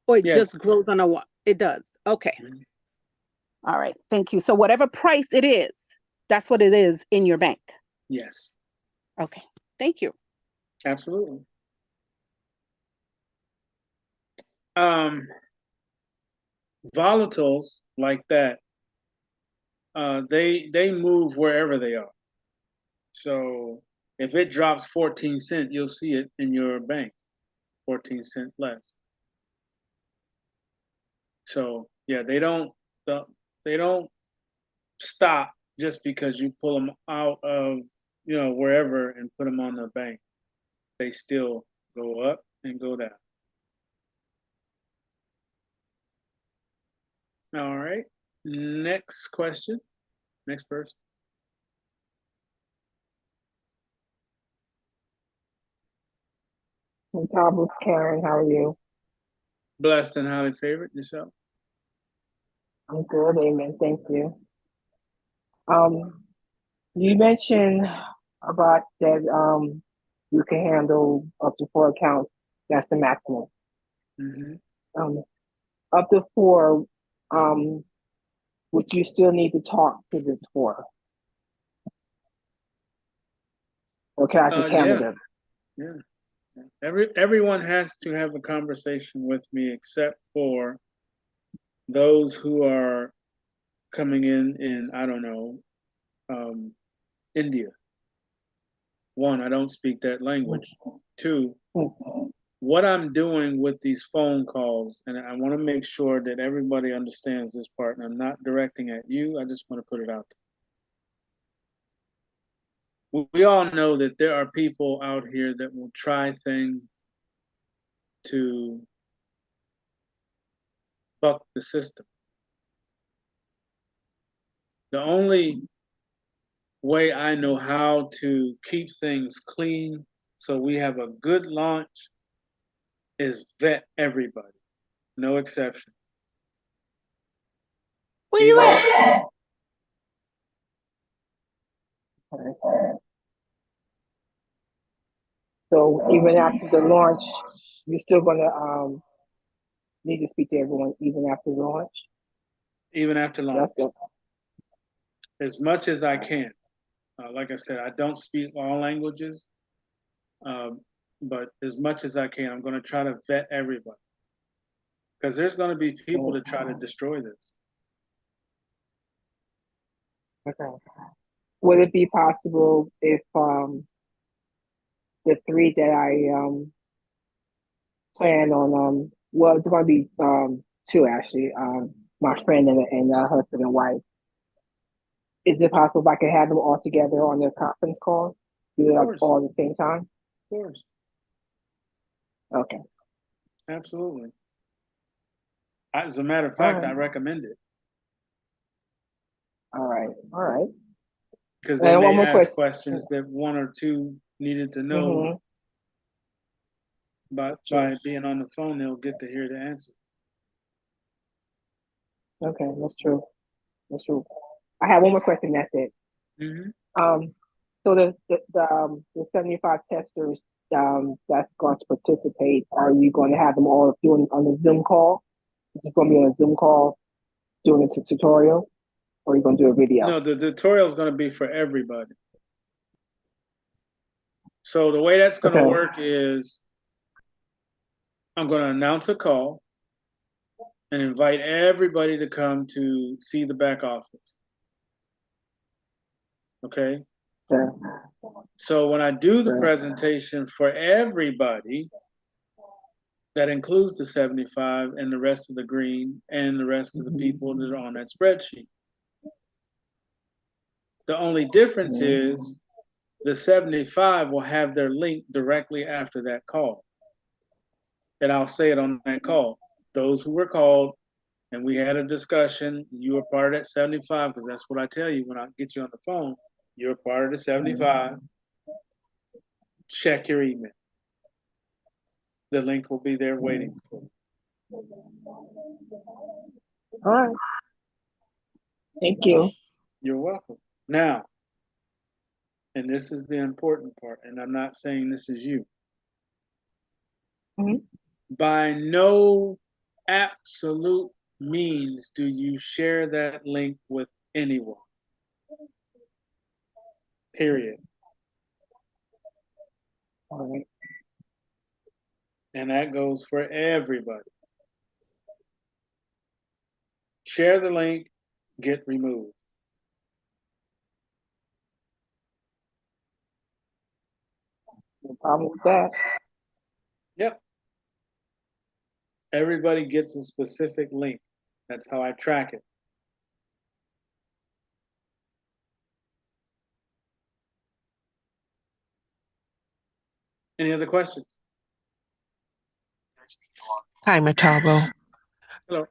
or it Yes. just grows on a what? It does. Okay. Mhm. All right. Thank you. So whatever price it is, that's what it is in your bank. Yes. Okay. Thank you. Absolutely. Um, volatiles like that, they move wherever they are. So if it drops 14 cents, you'll see it in your bank, 14 cents less. So yeah, they don't stop just because you pull them out of wherever and put them on the bank. They still go up and go down. All right. Next question. Next person. Muntavo's Karen, how are you? Blessed and highly favored. Yourself. I'm good, amen, thank you. Um, you mentioned about that you can handle up to 4 accounts. That's the maximum. Mm-hmm. Um, up to 4, would you still need to talk to the 4? Or can I just handle Yeah. them? Yeah. Everyone has to have a conversation with me except for those who are coming in, I don't know, India. One, I don't speak that language. Two, what I'm doing with these phone calls, and I want to make sure that everybody understands this part, and I'm not directing at you, I just want to put it out there. We all know that there are people out here that will try things to buck the system. The only way I know how to keep things clean so we have a good launch is vet everybody, no exception. Where you Even at? So even after the launch, you're still gonna need to speak to everyone even after the launch. even after launch, That's good. as much as I can. Like I said, I don't speak all languages, but as much as I can, I'm going to try to vet everybody because there's going to be people that try to destroy this. Okay. Would it be possible if the three that I plan on well, it's going to be two actually, my friend and husband and wife. Is it possible if I could have them all together on the conference call? Do it Of like course, all at the same time? of course, Okay. absolutely. As a matter of All fact, right. I recommend it All right. All right. because they And one may more ask question. questions that one or two needed to know. Mm-hmm. But Sure. by being on the phone, they'll get to hear the answer. Okay, that's true. That's true. I have one more question. That's it. Mm-hmm. So the 75 testers that's going to participate, are you going to have them all doing on a Zoom call? Is it going to be on a Zoom call doing a tutorial, or are you going to do a video? No, the tutorial is going to be for everybody. So the way that's going to Okay. work is I'm going to announce a call and invite everybody to come to see the back office. Okay. Okay. So when I do the Okay. presentation for everybody, that includes the 75 and the rest of the green and the rest of the people that are on that spreadsheet. The only difference is the 75 will have their link directly after that call. And I'll say it on that call. Those who were called and we had a discussion, you were part of that 75, because that's what I tell you when I get you on the phone. You're part of the 75. Check your email. The link will be there waiting for you. All right. Thank you. You're welcome. Now, and this is the important part, and I'm not saying this is you. Mhm. By no absolute means do you share that link with anyone. Period. All right. And that goes for everybody. Share the link, get removed. No problem with that. Yep. Everybody gets a specific link. That's how I track it. Any other questions? Hi, Muntavo. Hello.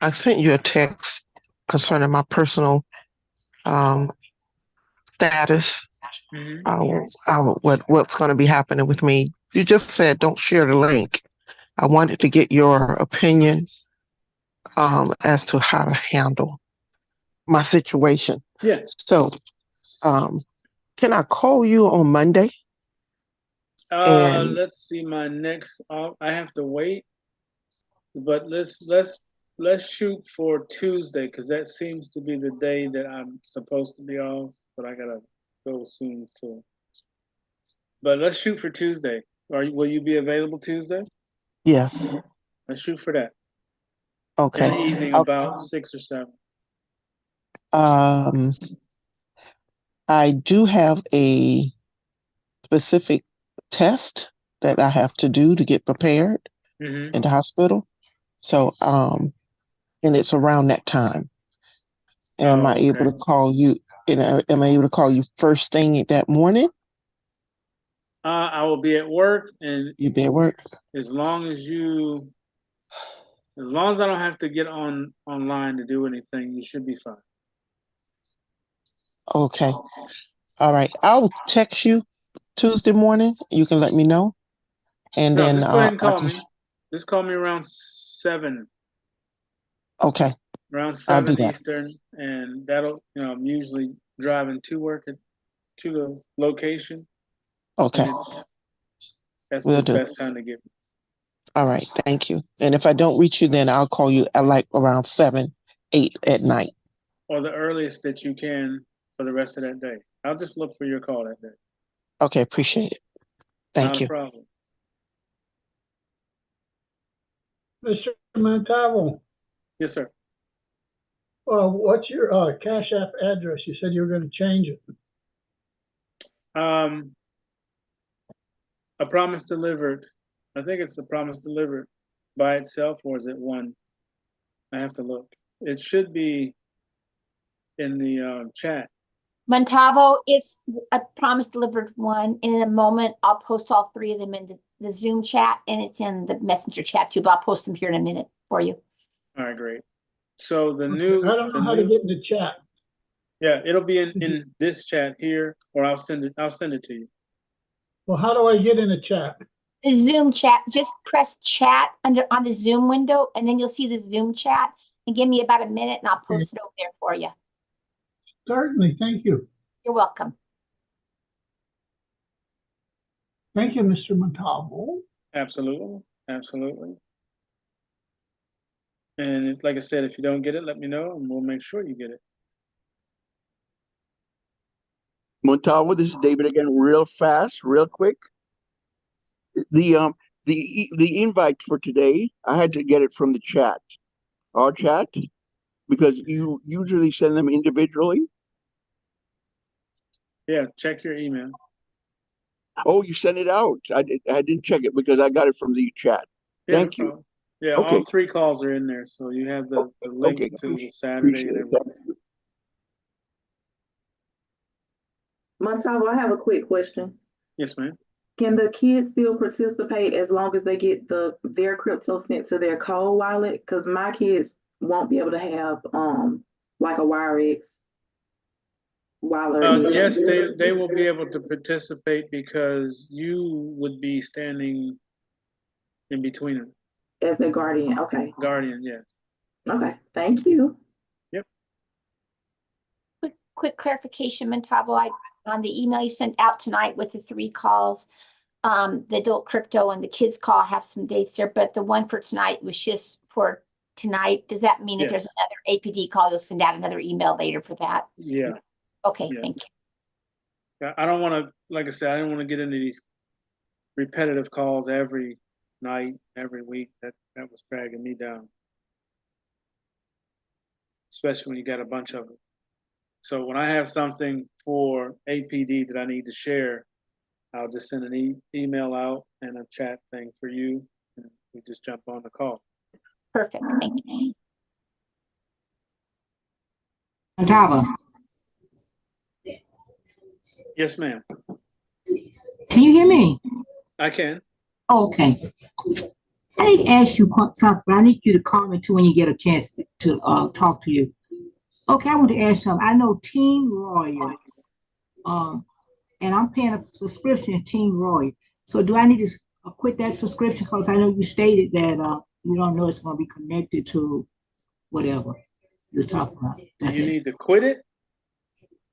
I sent you a text concerning my personal status, Mm-hmm. what's going to be happening with me. You just said don't share the link. I wanted to get your opinion as to how to handle my situation. Yeah. So, can I call you on Monday? And Let's see my next. I have to wait, but let's shoot for Tuesday because that seems to be the day that I'm supposed to be off, but I gotta go soon too. But let's shoot for Tuesday. Will you be available Tuesday? yes, Let's shoot for that in okay. the evening, Uh, about 6 or 7. Um, I do have a specific test that I have to do to get prepared Mm-hmm. in the hospital. So, and it's around that time. Am I Oh, able okay. to call you? Am I able to call you first thing that morning? I will be at work, and You be at work? as long as I don't have to get online to do anything, you should be fine. Okay. All right. I'll text you Tuesday morning. You can let me know. And No, then just go ahead and I call can, me. Just call me around 7, okay, around I'll do 7 that. Eastern, and that'll, I'm usually driving to work to the location, Okay, and that's will the do. best time to get me, All right, thank you. And if I don't reach you, then I'll call you at like around 7, 8 at night. or the earliest that you can for the rest of that day. I'll just look for your call that day. Okay, appreciate it. Not Thank a you. problem. Mr. Muntavo, Yes, sir. what's your Cash App address? You said you were going to change it. Um, a promise delivered. I think it's a promise delivered by itself, or is it one? I have to look. It should be in the chat. Muntavo, it's a promise delivered one. And in a moment, I'll post all three of them in the Zoom chat, and it's in the messenger chat too, but I'll post them here in a minute for you. All right, great. So I don't know how to get in the chat. yeah, it'll be in this chat here, or I'll send it to you. Well, how do I get in the chat? The Zoom chat, just press chat on the Zoom window, and then you'll see the Zoom chat, and give me about a minute and I'll post it over there for you. Certainly, thank you. You're welcome. Thank you, Mr. Muntavo. Absolutely, absolutely. And like I said, if you don't get it, let me know, and we'll make sure you get it. Muntavo, this is David again, real fast, real quick. The invite for today, I had to get it from the chat, our chat, because you usually send them individually. Yeah, check your email. Oh, you sent it out. I didn't check it because I got it from the chat. Yeah, Thank no you. problem. Yeah, Okay. all 3 calls are in there, so you have the link Okay. to the Saturday and everything. Thank you. Muntavo, I have a quick question. Yes, ma'am. Can the kids still participate as long as they get their crypto sent to their cold wallet? Because my kids won't be able to have like a WireX wallet. Yes, they will be able to participate because you would be standing in between them. As a guardian. Okay. Guardian, yes. Okay. Thank you. Yep. Quick clarification, Muntavo, on the email you sent out tonight with the 3 calls, the adult crypto and the kids call have some dates there, but the one for tonight was just for tonight. Does that mean if there's Yes. another APD call, you'll send out another email later for that? Yeah. Okay, Yeah. thank you. I don't want to, like I said, I didn't want to get into these repetitive calls every night, every week. That was dragging me down, especially when you got a bunch of them. So when I have something for APD that I need to share, I'll just send an email out and a chat thing for you, and we just jump on the call. Perfect, thank you. Muntavo, Yes, ma'am. can you hear me? I can. Oh, okay. I need to ask you something, but I need you to call me too when you get a chance to talk to you. Okay, I want to ask something. I know Team Royal, and I'm paying a subscription to Team Royal. So do I need to quit that subscription? Because I know you stated that you don't know it's going to be connected to whatever you're talking about. That's You it. need to quit it?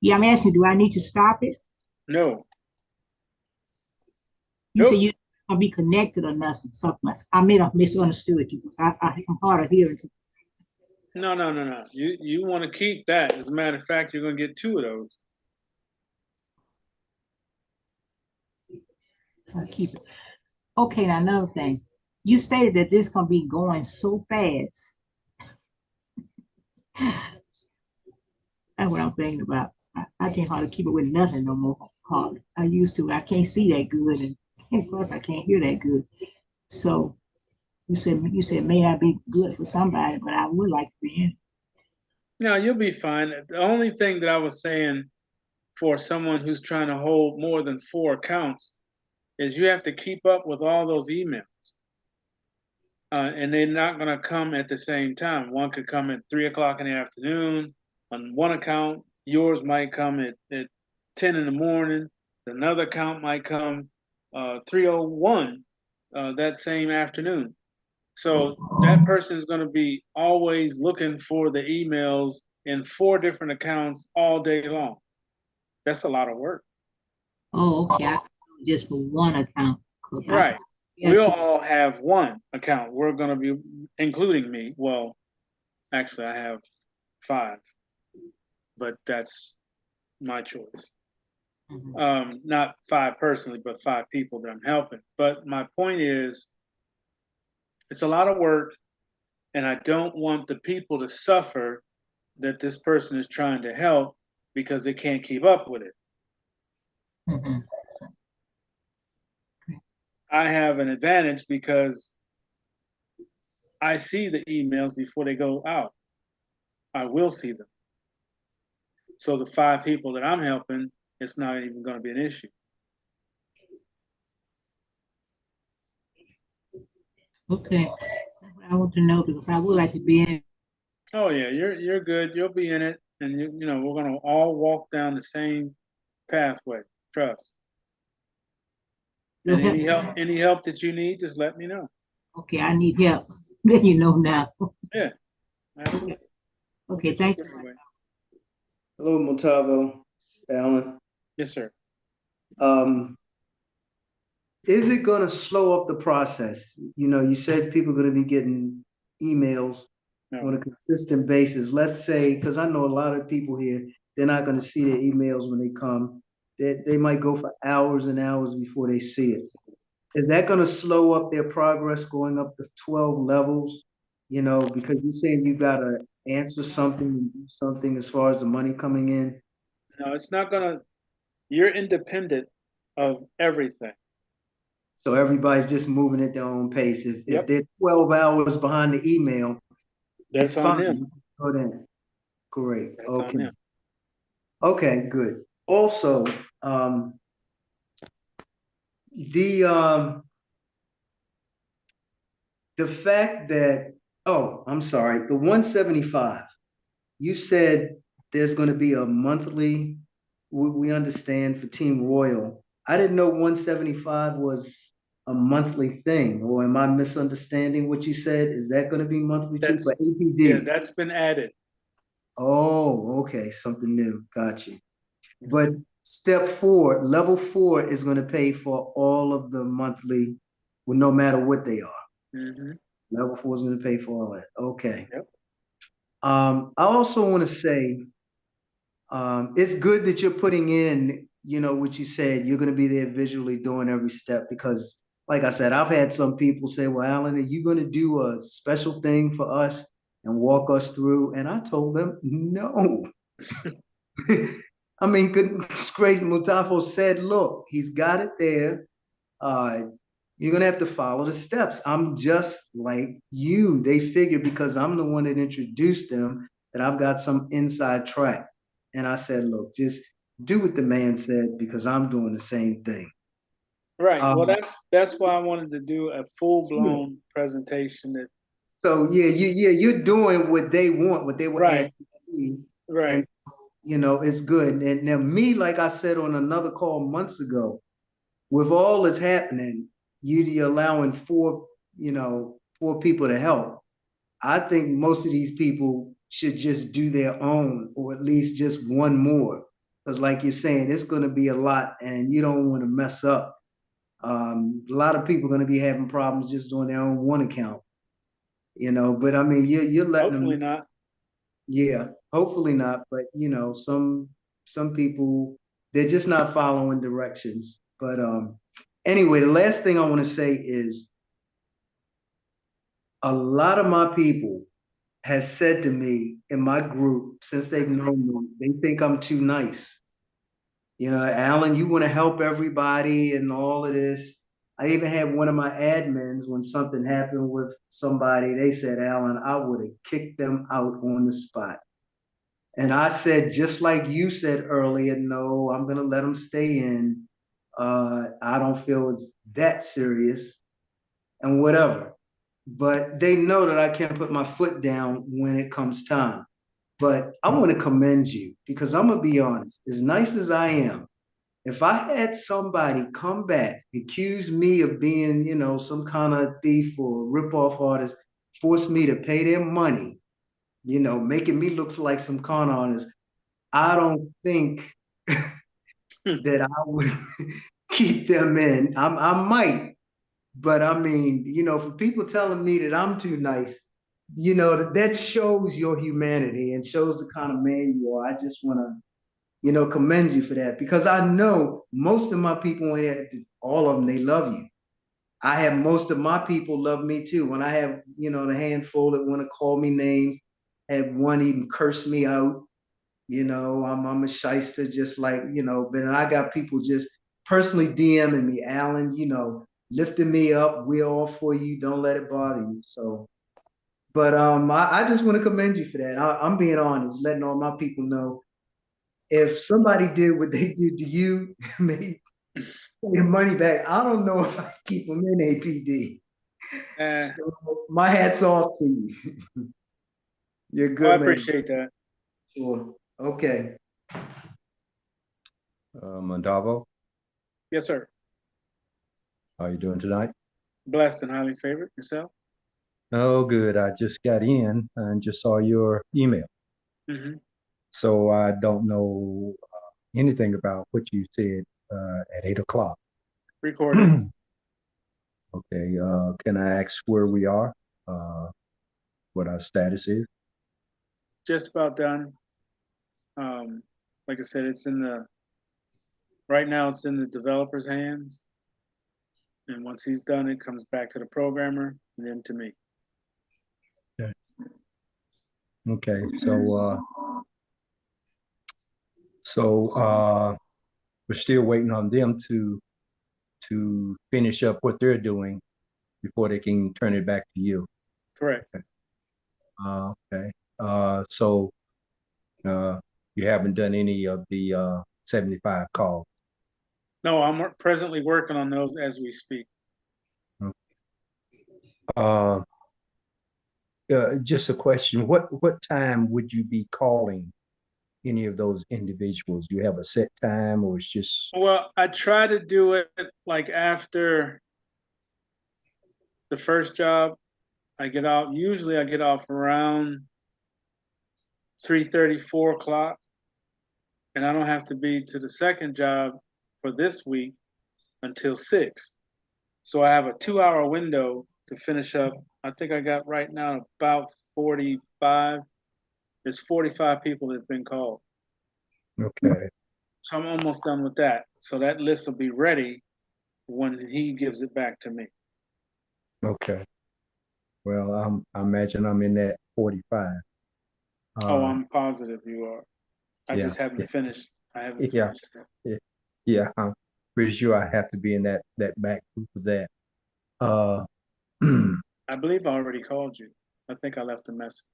Yeah, I'm asking, do I need to stop it? No. You Nope. said you're going to be connected or nothing, something like that. I may have misunderstood you because I'm hard of hearing. No. You want to keep that. As a matter of fact, you're going to get 2 of those. So I keep it. Okay, now another thing. You stated that this gonna be going so fast. complaining about. I can't hardly keep it with nothing no more. Hardly. I used to. I can't see that good, and plus I can't hear that good. So you said may not be good for somebody, but I would like to be in. No, you'll be fine. The only thing that I was saying for someone who's trying to hold more than 4 accounts is you have to keep up with all those emails. And they're not going to come at the same time. One could come at 3 o'clock in the afternoon on one account. Yours might come at 10 in the morning. Another account might come 3:01 that same afternoon. So that person is going to be always looking for the emails in 4 different accounts all day long. That's a lot of work. Oh, okay. I thought it was just for one account. Right. We'll all have one account. We're going to be, including me. Well, actually, I have 5, but that's my choice. Not 5 personally, but 5 people that I'm helping. But my point is, it's a lot of work, and I don't want the people to suffer that this person is trying to help because they can't keep up with it. I have an advantage because I see the emails before they go out. I will see them. So the 5 people that I'm helping, it's not even going to be an issue. Okay. I want to know because I would like to be in. Oh yeah, you're good. You'll be in it, and you know we're going to all walk down the same pathway. Trust. And any help that you need, just let me know. Okay, I need help. Let you know now. Yeah, absolutely. Okay, thank you. Hello, Muntavo, Alan. Yes, sir. Is it going to slow up the process? You know, you said people are going to be getting emails on a consistent basis. Let's say, because I know a lot of people here, they're not going to see their emails when they come. They might go for hours and hours before they see it. Is that going to slow up their progress going up to 12 levels? You know, because you're saying you got to answer something and do something as far as the money coming in. No, it's not going to, you're independent of everything. So everybody's just moving at their own pace. If Yep. they're 12 hours behind the email, That's on them. Go then. Great. That's on Okay. them. Okay, good. Also, the fact that, oh, I'm sorry, the 175, you said there's going to be a monthly, we understand for Team Royal. I didn't know 175 was a monthly thing, or am I misunderstanding what you said? Is that going to be monthly too for APD? Yeah, that's been added. Oh, okay, something new. Got you. But step 4, level 4 is going to pay for all of the monthly, well, no matter what they are. Mm-hmm. Level 4 is going to pay for all that. Okay. Yep. I also want to say, it's good that you're putting in, you know, what you said, you're going to be there visually doing every step because, like I said, I've had some people say, well, Alan, are you going to do a special thing for us and walk us through? And I told them, no. I mean, goodness gracious, Muntavo said, look, he's got it there. You're going to have to follow the steps. I'm just like you. They figure because I'm the one that introduced them that I've got some inside track. And I said, look, just do what the man said because I'm doing the same thing. Right. Well, that's why I wanted to do a full-blown presentation. So you're doing what they want, what they were asking me. Right. And you know, it's good. And now me, like I said on another call months ago, with all that's happening, you're allowing 4 people to help. I think most of these people should just do their own, or at least just one more. Because like you're saying, it's going to be a lot and you don't want to mess up. A lot of people are going to be having problems just doing their own one account, you know, but I mean, you're letting them. Hopefully not. Yeah, hopefully not. But you know, some people, they're just not following directions. But anyway, the last thing I want to say is a lot of my people have said to me in my group since they've known me, they think I'm too nice. You know, Alan, you want to help everybody and all of this. I even had one of my admins when something happened with somebody, they said, Alan, I would have kicked them out on the spot. And I said, just like you said earlier, no, I'm going to let them stay in. I don't feel it's that serious and whatever. But they know that I can't put my foot down when it comes time. But I want to commend you because I'm going to be honest, as nice as I am, if I had somebody come back, accuse me of being, you know, some kind of thief or rip-off artist, force me to pay their money, you know, making me look like some con artist, I don't think that I would keep them in. I might, but I mean, you know, for people telling me that I'm too nice, you know, that shows your humanity and shows the kind of man you are. I just want to, you know, commend you for that because I know most of my people, all of them, they love you. I have most of my people love me too. When I have, you know, the handful that want to call me names, had one even curse me out. You know, I'm a shyster, just like, you know, but I got people just personally DMing me, Alan, you know, lifting me up. We're all for you. Don't let it bother you. So, but I just want to commend you for that. I'm being honest, letting all my people know if somebody did what they did to you, maybe pay the money back. I don't know if I keep them in APD. So my hat's off to you. You're a Oh, I good man. appreciate that. Sure. Okay. Muntavo, Yes, sir. how you doing tonight? Blessed and highly favored. Yourself? Oh, good. I just got in and just saw your email. Mm-hmm. So I don't know anything about what you said at 8 o'clock. Recorded. Okay. Can I ask where we are? What our status is? Just about done. Like I said, right now it's in the developer's hands. And once he's done, it comes back to the programmer and then to me. Okay. Okay. So we're still waiting on them to finish up what they're doing before they can turn it back to you. Correct. Okay. So you haven't done any of the 75 calls. No, I'm presently working on those as we speak. Just a question. What time would you be calling any of those individuals? Do you have a set time or it's just Well, I try to do it like after the first job. Usually I get off around 3:30, 4 o'clock. And I don't have to be to the second job for this week until 6. So I have a 2-hour window to finish up. I think I got right now about 45. There's 45 people that have been called. okay? So I'm almost done with that. So that list will be ready when he gives it back to me. Okay. Well, I imagine I'm in that 45. I'm positive you are. I Yeah, just haven't yeah, finished. I haven't yeah, finished it. yeah, yeah. I'm pretty sure I have to be in that back group of that. Uh, I believe I already called you. I think I left a message.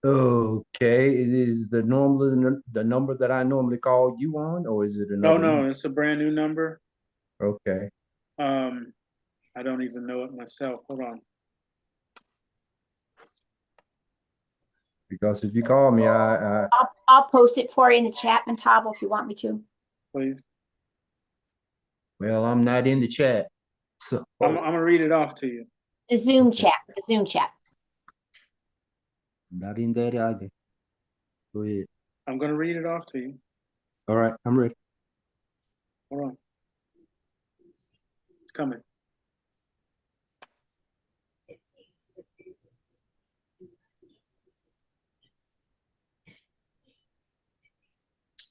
okay. It is the number that I normally call you on, or is it No, another no, number? it's a brand new number. Okay. I don't even know it myself. Hold on. Because if you call me, I'll post it for you in the chat, Muntavo, if you want me to. Please. well, I'm not in the chat, so I'm gonna read it off to you. The Zoom chat, the Zoom chat. not in that either. Go ahead. I'm gonna read it off to you. All right, I'm ready. Hold on. It's coming.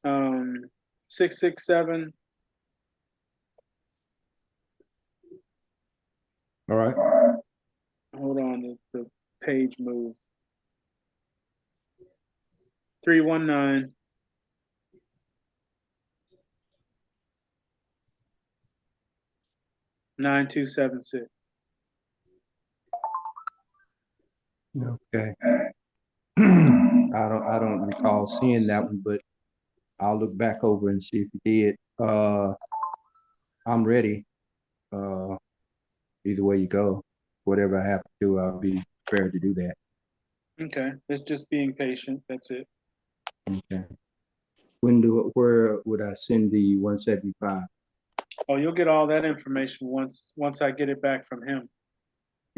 Um, 667. All right. Hold on. The page moved. 319 9276. Okay. I don't recall seeing that one, but I'll look back over and see if you did. I'm ready. Either way you go, whatever I have to do, I'll be prepared to do that. Okay, it's just being patient. That's it. Okay. Where would I send the 175? Oh, you'll get all that information once I get it back from him.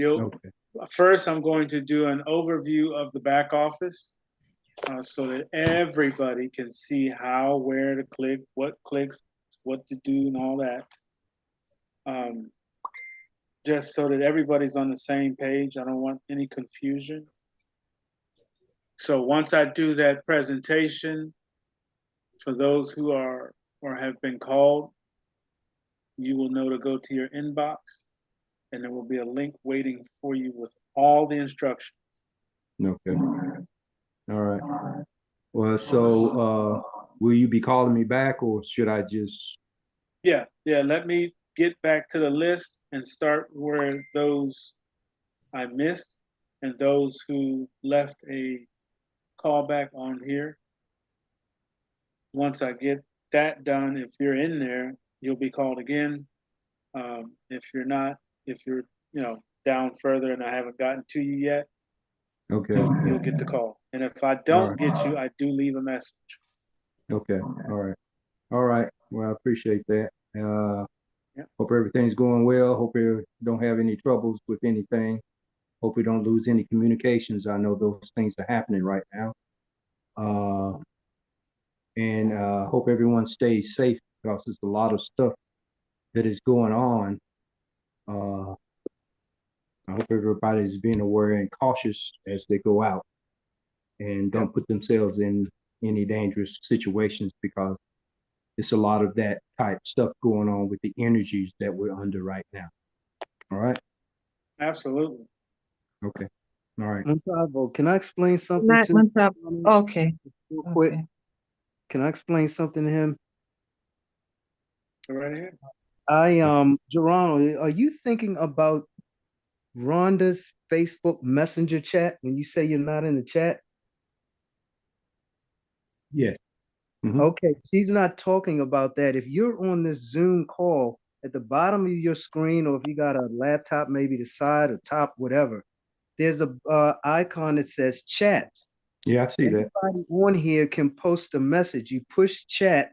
Okay. First, I'm going to do an overview of the back office so that everybody can see how, where to click, what clicks, what to do, and all that. Just so that everybody's on the same page. I don't want any confusion. So once I do that presentation, for those who are or have been called, you will know to go to your inbox, and there will be a link waiting for you with all the instructions. Okay. All right. Well, so will you be calling me back, or should I just? Yeah. Let me get back to the list and start where those I missed and those who left a callback on here. Once I get that done, if you're in there, you'll be called again. If you're not, if you're down further and I haven't gotten to you yet, Okay. you'll get the call. And if I All don't right. get you, I do leave a message. Okay. All right. All right. Well, I appreciate that. Yeah. Hope everything's going well. Hope you don't have any troubles with anything. Hope we don't lose any communications. I know those things are happening right now. And hope everyone stays safe because there's a lot of stuff that is going on. I hope everybody's being aware and cautious as they go out and don't put themselves in any dangerous situations because it's a lot of that type stuff going on with the energies that we're under right now. All right. Absolutely. Okay. All right. Muntavo, can I explain Good something night, to Muntavo. Okay. real quick? Okay. Can I explain something to him? Go right ahead. Geronimo, are you thinking about Rhonda's Facebook Messenger chat when you say you're not in the chat? Yes. Mm-hmm. Okay, she's not talking about that. If you're on this Zoom call, at the bottom of your screen, or if you got a laptop, maybe the side or top, whatever, there's a icon that says chat. Yeah, I see that. Everybody on here can post a message. You push chat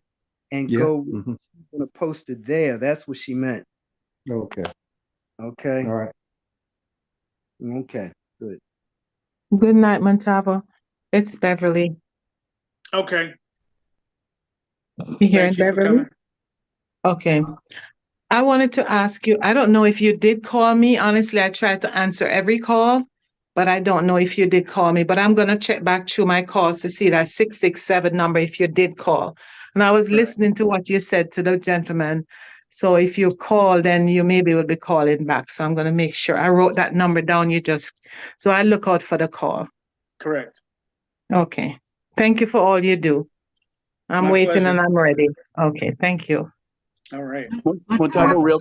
and Yeah. go. Mm-hmm. She's gonna post it there. That's what she meant. Okay. Okay. All right. Okay. Good. Good night, Muntavo. It's Beverly. Okay. You hearing Thank you for Beverly? coming. Okay. I wanted to ask you, I don't know if you did call me. Honestly, I tried to answer every call, but I don't know if you did call me. But I'm going to check back through my calls to see that 667 number if you did call. And I was listening to what you said to the gentleman. So if you call, then you maybe will be calling back. So I'm going to make sure I wrote that number down. So I look out for the call. Correct. Okay. Thank you for all you do. I'm My waiting pleasure. and I'm ready. Okay. Thank you. All right. Muntavo, real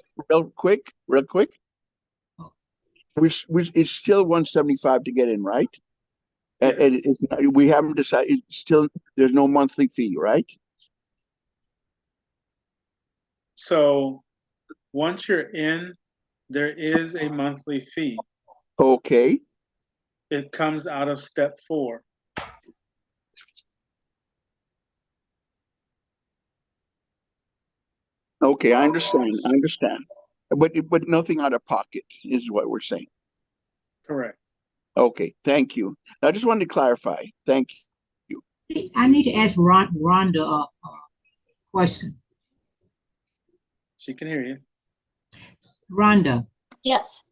quick. It's still 175 to get in, right? Yes. We haven't decided. It's still, there's no monthly fee, right? So once you're in, there is a monthly fee. Okay. It comes out of step 4. Okay, I understand. But nothing out of pocket is what we're saying. Correct. Okay, thank you. I just wanted to clarify. Thank you. I need to ask Rhonda a question. She can hear you. Rhonda, Yes.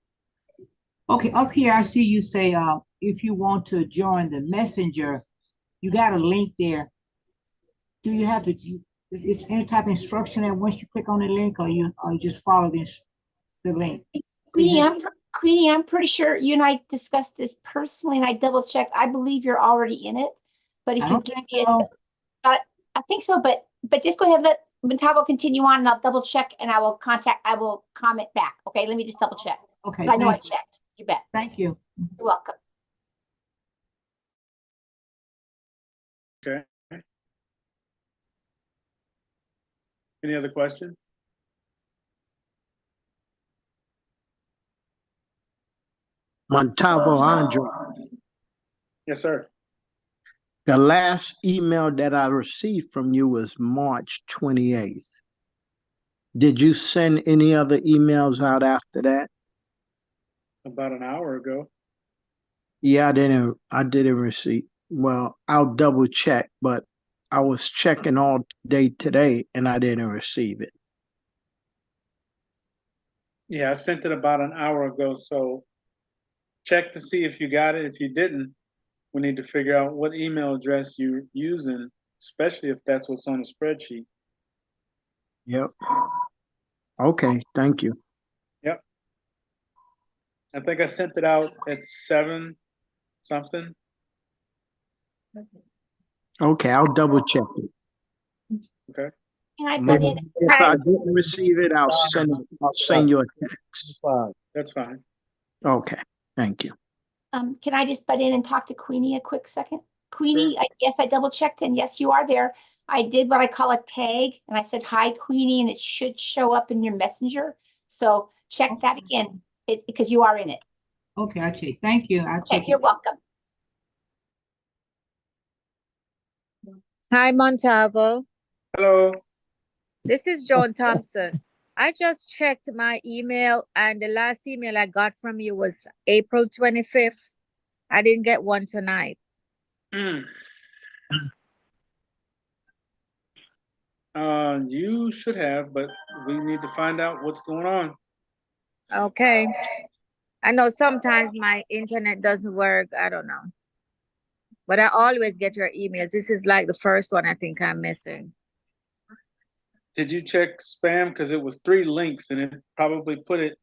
okay, up here I see you say if you want to join the messenger, you got a link there. Do you have to? Is any type of instruction that once you click on the link, or you just follow the link? Queenie, Queenie, I'm pretty sure you and I discussed this personally, and I double checked. I believe you're already in it, but if I you don't give think me so. I think so, but just go ahead, let Muntavo continue on, and I'll double check, and I will comment back. Okay, let me just double check. Okay, 'Cause I know I thank you. checked. You bet. Thank you. You're welcome. Okay. Any other questions? Muntavo Andre, Yes, sir. the last email that I received from you was March 28th. Did you send any other emails out after that? About an hour ago. Yeah, I didn't receive. Well, I'll double check, but I was checking all day today and I didn't receive it. Yeah, I sent it about an hour ago, so check to see if you got it. If you didn't, we need to figure out what email address you're using, especially if that's what's on the spreadsheet. Yep. Okay, thank you. Yep. I think I sent it out at 7 something. Okay, I'll double check it. Okay. Can I Maybe put in? if I didn't receive it, I'll send you a text. That's fine. Okay, thank you. Can I just butt in and talk to Queenie a quick second? Queenie, yes, I double checked, and yes, you are there. I did what I call a tag, and I said, hi, Queenie, and it should show up in your messenger. So check that again, because you are in it. Okay, I'll check. Thank you. I'll check You're it. welcome. Hi, Muntavo. Hello. This is Joan Thompson. I just checked my email, and the last email I got from you was April 25th. I didn't get one tonight. You should have, but we need to find out what's going on. Okay. I know sometimes my internet doesn't work. I don't know. But I always get your emails. This is like the first one I think I'm missing. Did you check spam? Because it was 3 links and it probably put it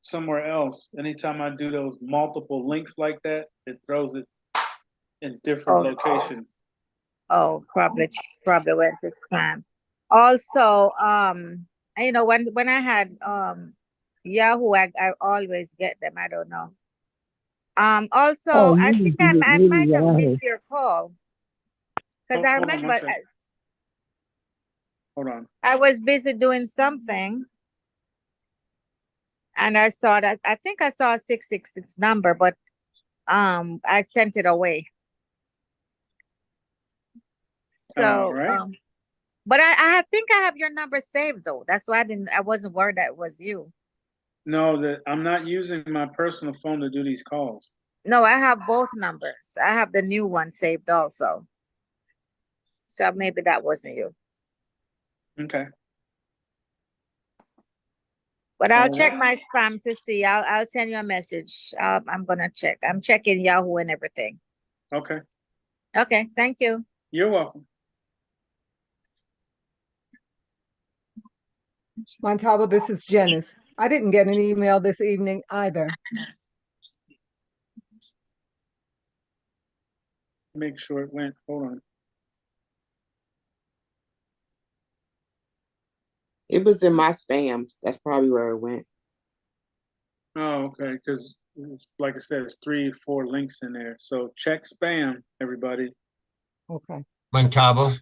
somewhere else. Anytime I do those multiple links like that, it throws it in different locations. Oh, probably went to spam. Also, you know, when I had Yahoo, I always get them. I don't know. Also, I think I might have missed your call because I Hold on one remember second. Hold on. I was busy doing something, and I saw that. I think I saw a 666 number, but I sent it away. So, right. but I think I have your number saved though. That's why I wasn't worried that it was you. No, that I'm not using my personal phone to do these calls. No, I have both numbers. I have the new one saved also. So maybe that wasn't you. Okay. But I'll check my spam to see. I'll send you a message. I'm gonna check. I'm checking Yahoo and everything. Okay. Okay, thank you. You're welcome. Muntavo, this is Janice. I didn't get an email this evening either. Make sure it went. Hold on. It was in my spam. That's probably where it went. Oh, okay. Because, like I said, it's 3 or 4 links in there. So check spam, everybody. Okay. Muntavo?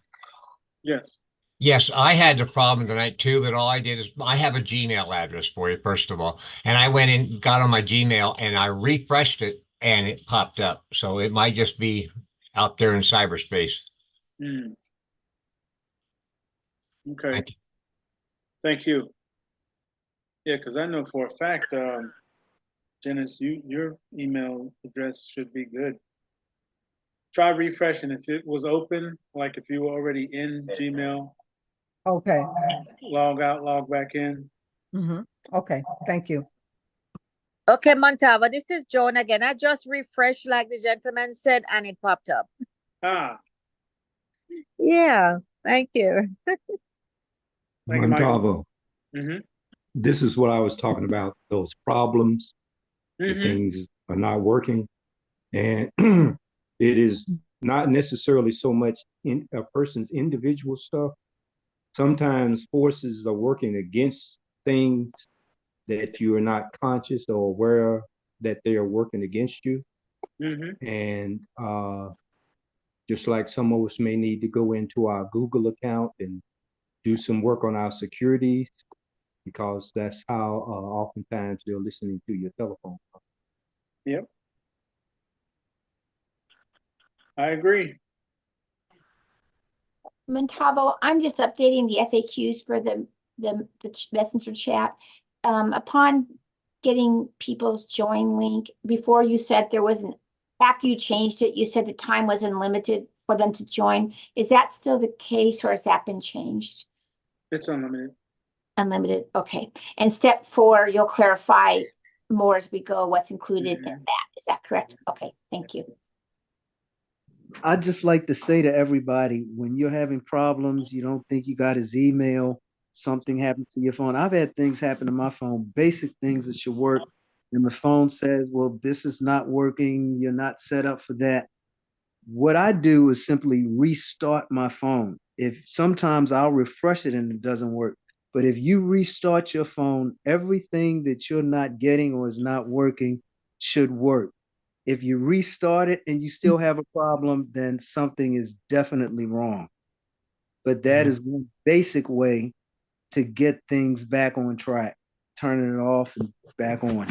Yes. Yes, I had the problem tonight too, but all I did is I have a Gmail address for you, first of all. And I went in, got on my Gmail, and I refreshed it, and it popped up. So it might just be out there in cyberspace. Okay. Thank you. Thank you. Yeah, because I know for a fact, Janice, your email address should be good. Try refreshing. If it was open, like if you were already in Gmail, Okay. log out, log back in. Okay, thank you. Okay, Muntavo, this is Joan again. I just refreshed like the gentleman said, and it popped up. Ah. Yeah, thank you. Muntavo, Mm-hmm. this is what I was talking about, those problems that Mhm. things are not working. And it is not necessarily so much in a person's individual stuff. Sometimes forces are working against things that you are not conscious or aware of, that they are working against you. Mhm. And just like some of us may need to go into our Google account and do some work on our securities, because that's how oftentimes they're listening to your telephone. Yep. I agree. Muntavo, I'm just updating the FAQs for the messenger chat. Upon getting people's join link, before you said there wasn't, after you changed it, you said the time was unlimited for them to join. Is that still the case, or has that been changed? It's unlimited. Unlimited, okay. And step 4, you'll clarify more as we go what's included in that. Is that correct? Okay, thank you. I'd just like to say to everybody, when you're having problems, you don't think you got his email, something happened to your phone. I've had things happen to my phone, basic things that should work. And the phone says, well, this is not working. You're not set up for that. What I do is simply restart my phone. If sometimes I'll refresh it and it doesn't work. But if you restart your phone, everything that you're not getting or is not working should work. If you restart it and you still have a problem, then something is definitely wrong. But that is one basic way to get things back on track, turning it off and back on.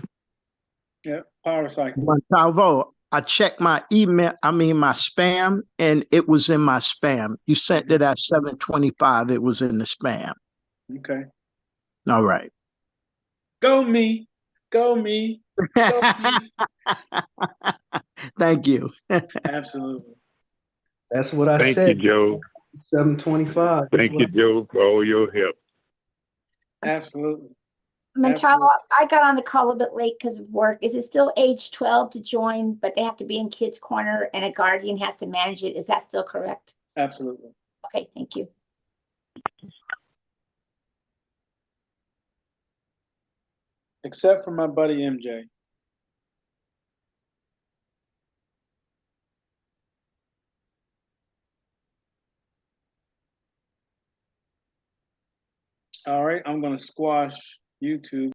Yep. Power cycle. Muntavo, I checked my email, my spam, and it was in my spam. You sent it at 7:25. It was in the spam. Okay. All right. Go me. Go me. Go me. Thank you. Absolutely. That's what I Thank said. you, Joe. 7:25. Thank you, Joe, for all your help. Absolutely. Muntavo, I got on the call a bit late because of work. Is it still age 12 to join, but they have to be in kids' corner and a guardian has to manage it? Is that still correct? Absolutely. Okay, thank you. Except for my buddy MJ. All right, I'm going to squash YouTube.